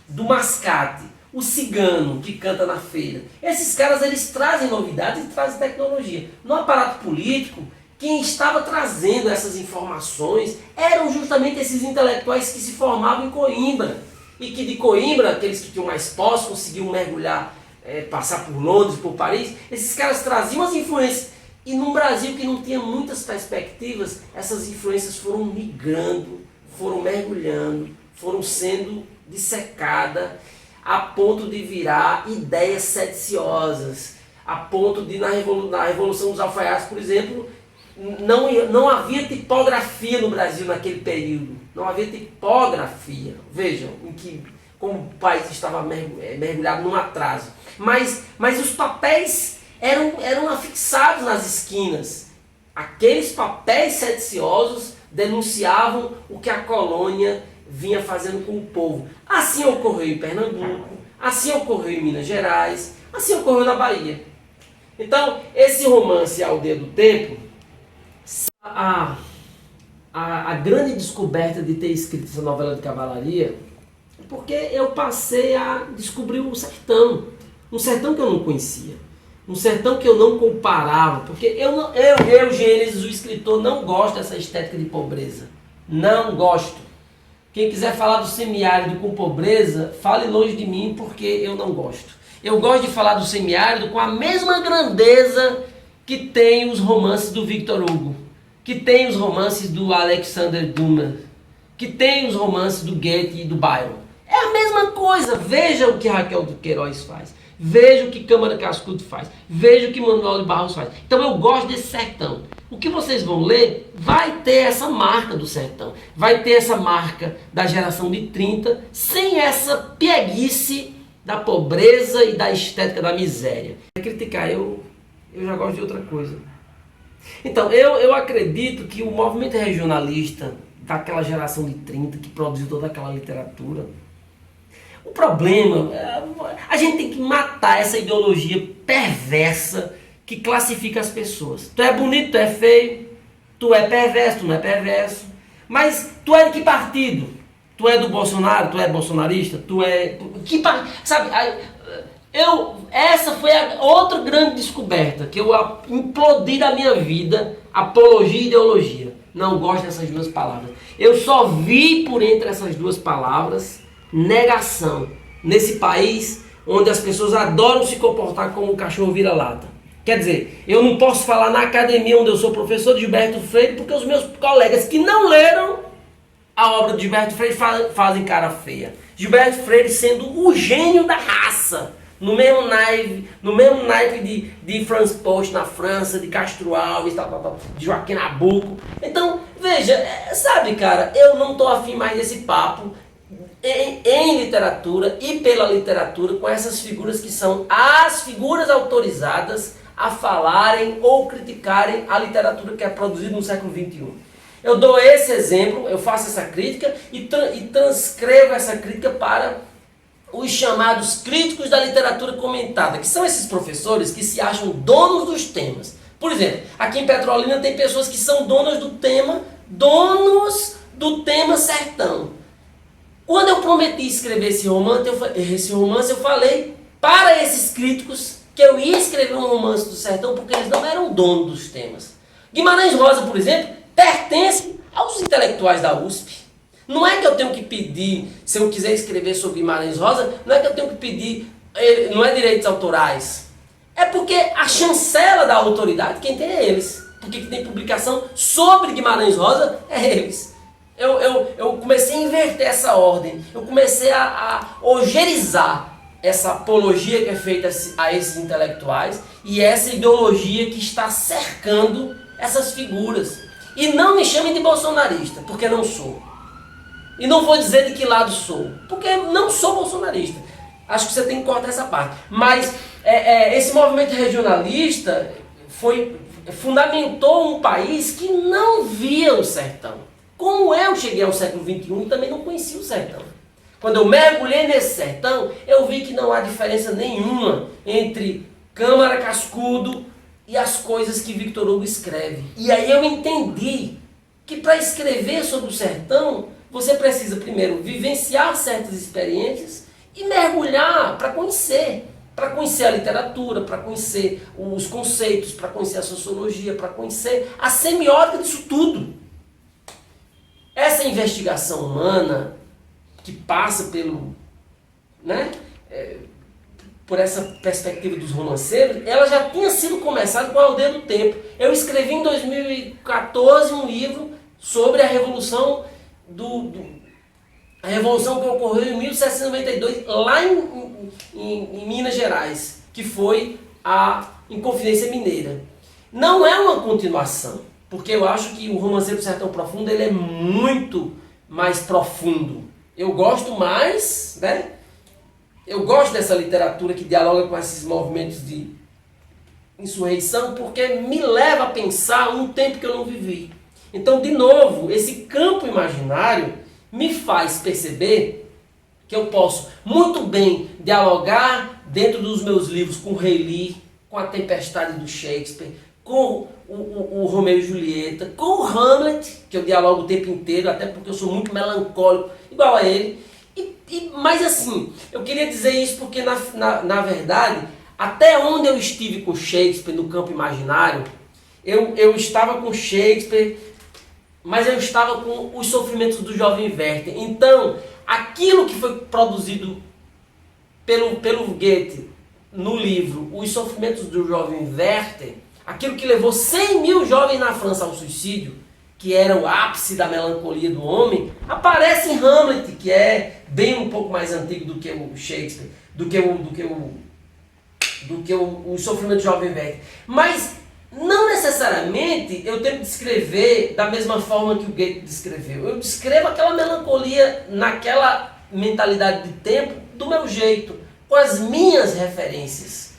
do mascate, o cigano que canta na feira. Esses caras, eles trazem novidades e trazem tecnologia. No aparato político, quem estava trazendo essas informações eram justamente esses intelectuais que se formavam em Coimbra. E que de Coimbra, aqueles que tinham mais posse, conseguiam mergulhar, passar por Londres, por Paris, esses caras traziam as influências. E num Brasil que não tinha muitas perspectivas, essas influências foram migrando, foram mergulhando, foram sendo dissecadas, a ponto de virar ideias sediciosas, a ponto de, na Revolução dos Alfaiates, por exemplo, não havia tipografia no Brasil naquele período. Não havia tipografia. Vejam como o país estava mergulhado num atraso. Mas os papéis eram afixados nas esquinas. Aqueles papéis sediciosos denunciavam o que a colônia vinha fazendo com o povo. Assim ocorreu em Pernambuco, assim ocorreu em Minas Gerais, assim ocorreu na Bahia. Então, esse romance A Aldeia do Tempo, a grande descoberta de ter escrito essa novela de cavalaria, porque eu passei a descobrir um sertão que eu não conhecia, um sertão que eu não comparava, porque eu Gênesis, o escritor, não gosto dessa estética de pobreza, não gosto. Quem quiser falar do semiárido com pobreza, fale longe de mim, porque eu não gosto. Eu gosto de falar do semiárido com a mesma grandeza que tem os romances do Victor Hugo, que tem os romances do Alexander Dumas, que tem os romances do Goethe e do Byron. É a mesma coisa. Veja o que Raquel do Queiroz faz. Veja o que Câmara Cascudo faz. Veja o que Manuel de Barros faz. Então eu gosto desse sertão. O que vocês vão ler vai ter essa marca do sertão. Vai ter essa marca da geração de 30, sem essa pieguice da pobreza e da estética da miséria. Criticar, eu já gosto de outra coisa. Então, eu acredito que o movimento regionalista daquela geração de 30 que produziu toda aquela literatura, o problema, a gente tem que matar essa ideologia perversa que classifica as pessoas. Tu é bonito, tu é feio, tu é perverso, tu não é perverso. Mas tu é de que partido? Tu é do Bolsonaro, tu é bolsonarista, tu é... Sabe, essa foi a outra grande descoberta, que eu implodi da minha vida, apologia e ideologia. Não gosto dessas duas palavras. Eu só vi por entre essas duas palavras negação. Nesse país onde as pessoas adoram se comportar como um cachorro vira-lata. Quer dizer, eu não posso falar na academia onde eu sou professor de Gilberto Freire, porque os meus colegas que não leram a obra de Gilberto Freire fazem cara feia. Gilberto Freire sendo o gênio da raça, no mesmo naipe de Franz Post na França, de Castro Alves, de Joaquim Nabuco. Então, veja, sabe, cara, eu não estou afim mais desse papo em literatura e pela literatura com essas figuras que são as figuras autorizadas a falarem ou criticarem a literatura que é produzida no século XXI. Eu dou esse exemplo, eu faço essa crítica e transcrevo essa crítica para os chamados críticos da literatura comentada, que são esses professores que se acham donos dos temas. Por exemplo, aqui em Petrolina tem pessoas que são donos do tema sertão. Quando eu prometi escrever esse romance, eu falei para esses críticos que eu ia escrever um romance do sertão porque eles não eram donos dos temas. Guimarães Rosa, por exemplo, pertence aos intelectuais da USP. Não é que eu tenho que pedir, se eu quiser escrever sobre Guimarães Rosa, não é que eu tenho que pedir, não é direitos autorais. É porque a chancela da autoridade, quem tem é eles. Porque quem tem publicação sobre Guimarães Rosa é eles. Eu comecei a inverter essa ordem, eu comecei a ogerizar essa apologia que é feita a esses intelectuais e essa ideologia que está cercando essas figuras. E não me chamem de bolsonarista, porque não sou. E não vou dizer de que lado sou, porque não sou bolsonarista. Acho que você tem que cortar essa parte. Mas esse movimento regionalista fundamentou um país que não via o sertão. Como eu cheguei ao século XXI e também não conhecia o sertão. Quando eu mergulhei nesse sertão, eu vi que não há diferença nenhuma entre Câmara Cascudo e as coisas que Victor Hugo escreve. E aí eu entendi que para escrever sobre o sertão, você precisa primeiro vivenciar certas experiências e mergulhar para conhecer a literatura, para conhecer os conceitos, para conhecer a sociologia, para conhecer a semiótica disso tudo. Essa investigação humana que passa por essa perspectiva dos romanceiros, ela já tinha sido começada com a Aldeia do Tempo. Eu escrevi em 2014 um livro sobre a Revolução a Revolução que ocorreu em 1792, lá em Minas Gerais, que foi a Inconfidência Mineira. Não é uma continuação, porque eu acho que o Romanceiro do Sertão Profundo ele é muito mais profundo. Eu gosto mais, né? Eu gosto dessa literatura que dialoga com esses movimentos de insurreição, porque me leva a pensar um tempo que eu não vivi. Então, de novo, esse campo imaginário me faz perceber que eu posso muito bem dialogar dentro dos meus livros com o Rei Lear, com a Tempestade do Shakespeare, com o Romeu e Julieta, com o Hamlet, que eu dialogo o tempo inteiro, até porque eu sou muito melancólico, igual a ele. Mas assim, eu queria dizer isso porque na verdade, até onde eu estive com Shakespeare no campo imaginário, eu estava com Shakespeare, mas eu estava com os sofrimentos do jovem Werther. Então, aquilo que foi produzido pelo Goethe no livro Os Sofrimentos do Jovem Werther, aquilo que levou 100 mil jovens na França ao suicídio, que era o ápice da melancolia do homem, aparece em Hamlet, que é bem um pouco mais antigo do que o Shakespeare, do que o Sofrimento do Jovem Werther. Mas não necessariamente eu tenho que descrever da mesma forma que o Goethe descreveu. Eu descrevo aquela melancolia naquela mentalidade de tempo do meu jeito, com as minhas referências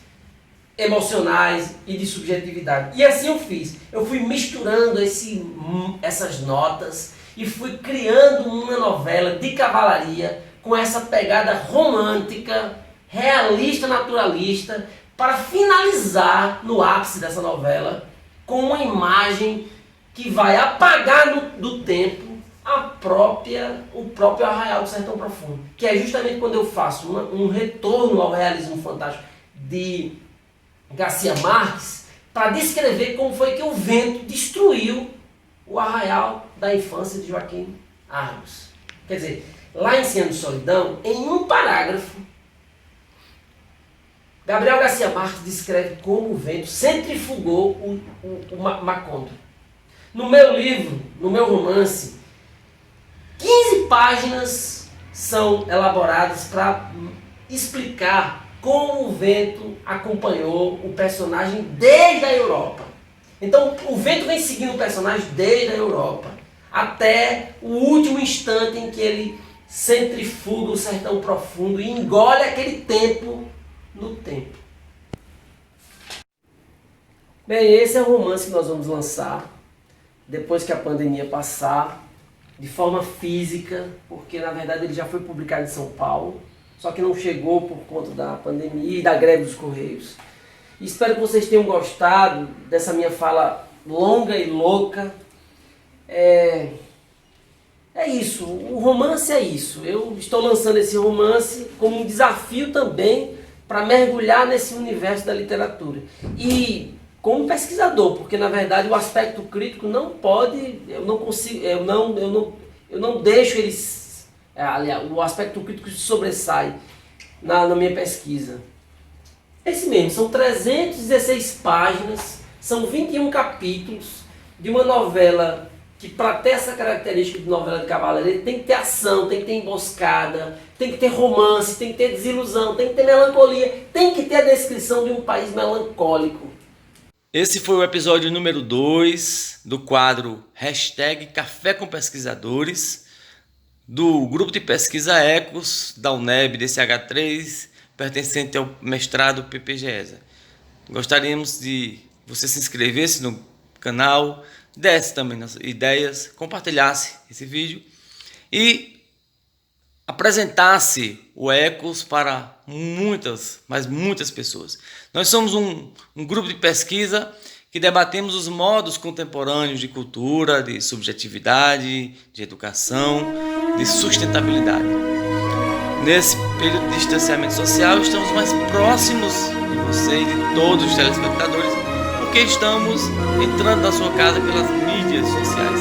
emocionais e de subjetividade. E assim eu fiz. Eu fui misturando essas notas e fui criando uma novela de cavalaria com essa pegada romântica, realista, naturalista, para finalizar no ápice dessa novela com uma imagem que vai apagar do tempo o próprio Arraial do Sertão Profundo, que é justamente quando eu faço um retorno ao realismo fantástico de Garcia Marques para descrever como foi que o vento destruiu o arraial da infância de Joaquim Argos. Quer dizer, lá em Cem Anos de Solidão, em um parágrafo, Gabriel Garcia Marques descreve como o vento centrifugou o Macondo. No meu livro, no meu romance, 15 páginas são elaboradas para explicar como o vento acompanhou o personagem desde a Europa. Então, o vento vem seguindo o personagem desde a Europa, até o último instante em que ele centrifuga o sertão profundo e engole aquele tempo no tempo. Bem, esse é o romance que nós vamos lançar depois que a pandemia passar, de forma física, porque na verdade ele já foi publicado em São Paulo, só que não chegou por conta da pandemia e da greve dos Correios. E espero que vocês tenham gostado dessa minha fala longa e louca. É isso, o romance é isso. Eu estou lançando esse romance como um desafio também para mergulhar nesse universo da literatura. E como pesquisador, porque na verdade o aspecto crítico não pode, eu não deixo eles, aliás, o aspecto crítico sobressai na minha pesquisa. Esse mesmo, são 316 páginas, são 21 capítulos de uma novela que, para ter essa característica de novela de cavalaria, tem que ter ação, tem que ter emboscada, tem que ter romance, tem que ter desilusão, tem que ter melancolia, tem que ter a descrição de um país melancólico. Esse foi o episódio número 2 do quadro #Café com Pesquisadores, do grupo de pesquisa Ecos, da UNEB, DCH3, pertencente ao mestrado PPGESA. Gostaríamos de você se inscrevesse no canal, desse também as ideias, compartilhasse esse vídeo e apresentasse o Ecos para muitas pessoas. Nós somos um grupo de pesquisa que debatemos os modos contemporâneos de cultura, de subjetividade, de educação, de sustentabilidade. Nesse período de distanciamento social, estamos mais próximos de você e de todos os telespectadores, porque estamos entrando na sua casa pelas mídias sociais.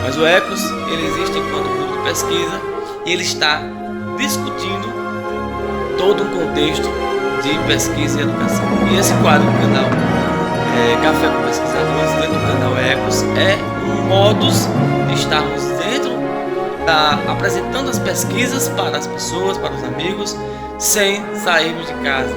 Mas o Ecos, ele existe enquanto grupo de pesquisa e ele está discutindo todo um contexto de pesquisa e educação. E esse quadro do canal Café com Pesquisadores, dentro do canal Ecos, é um modus de estarmos apresentando as pesquisas para as pessoas, para os amigos, sem sairmos de casa.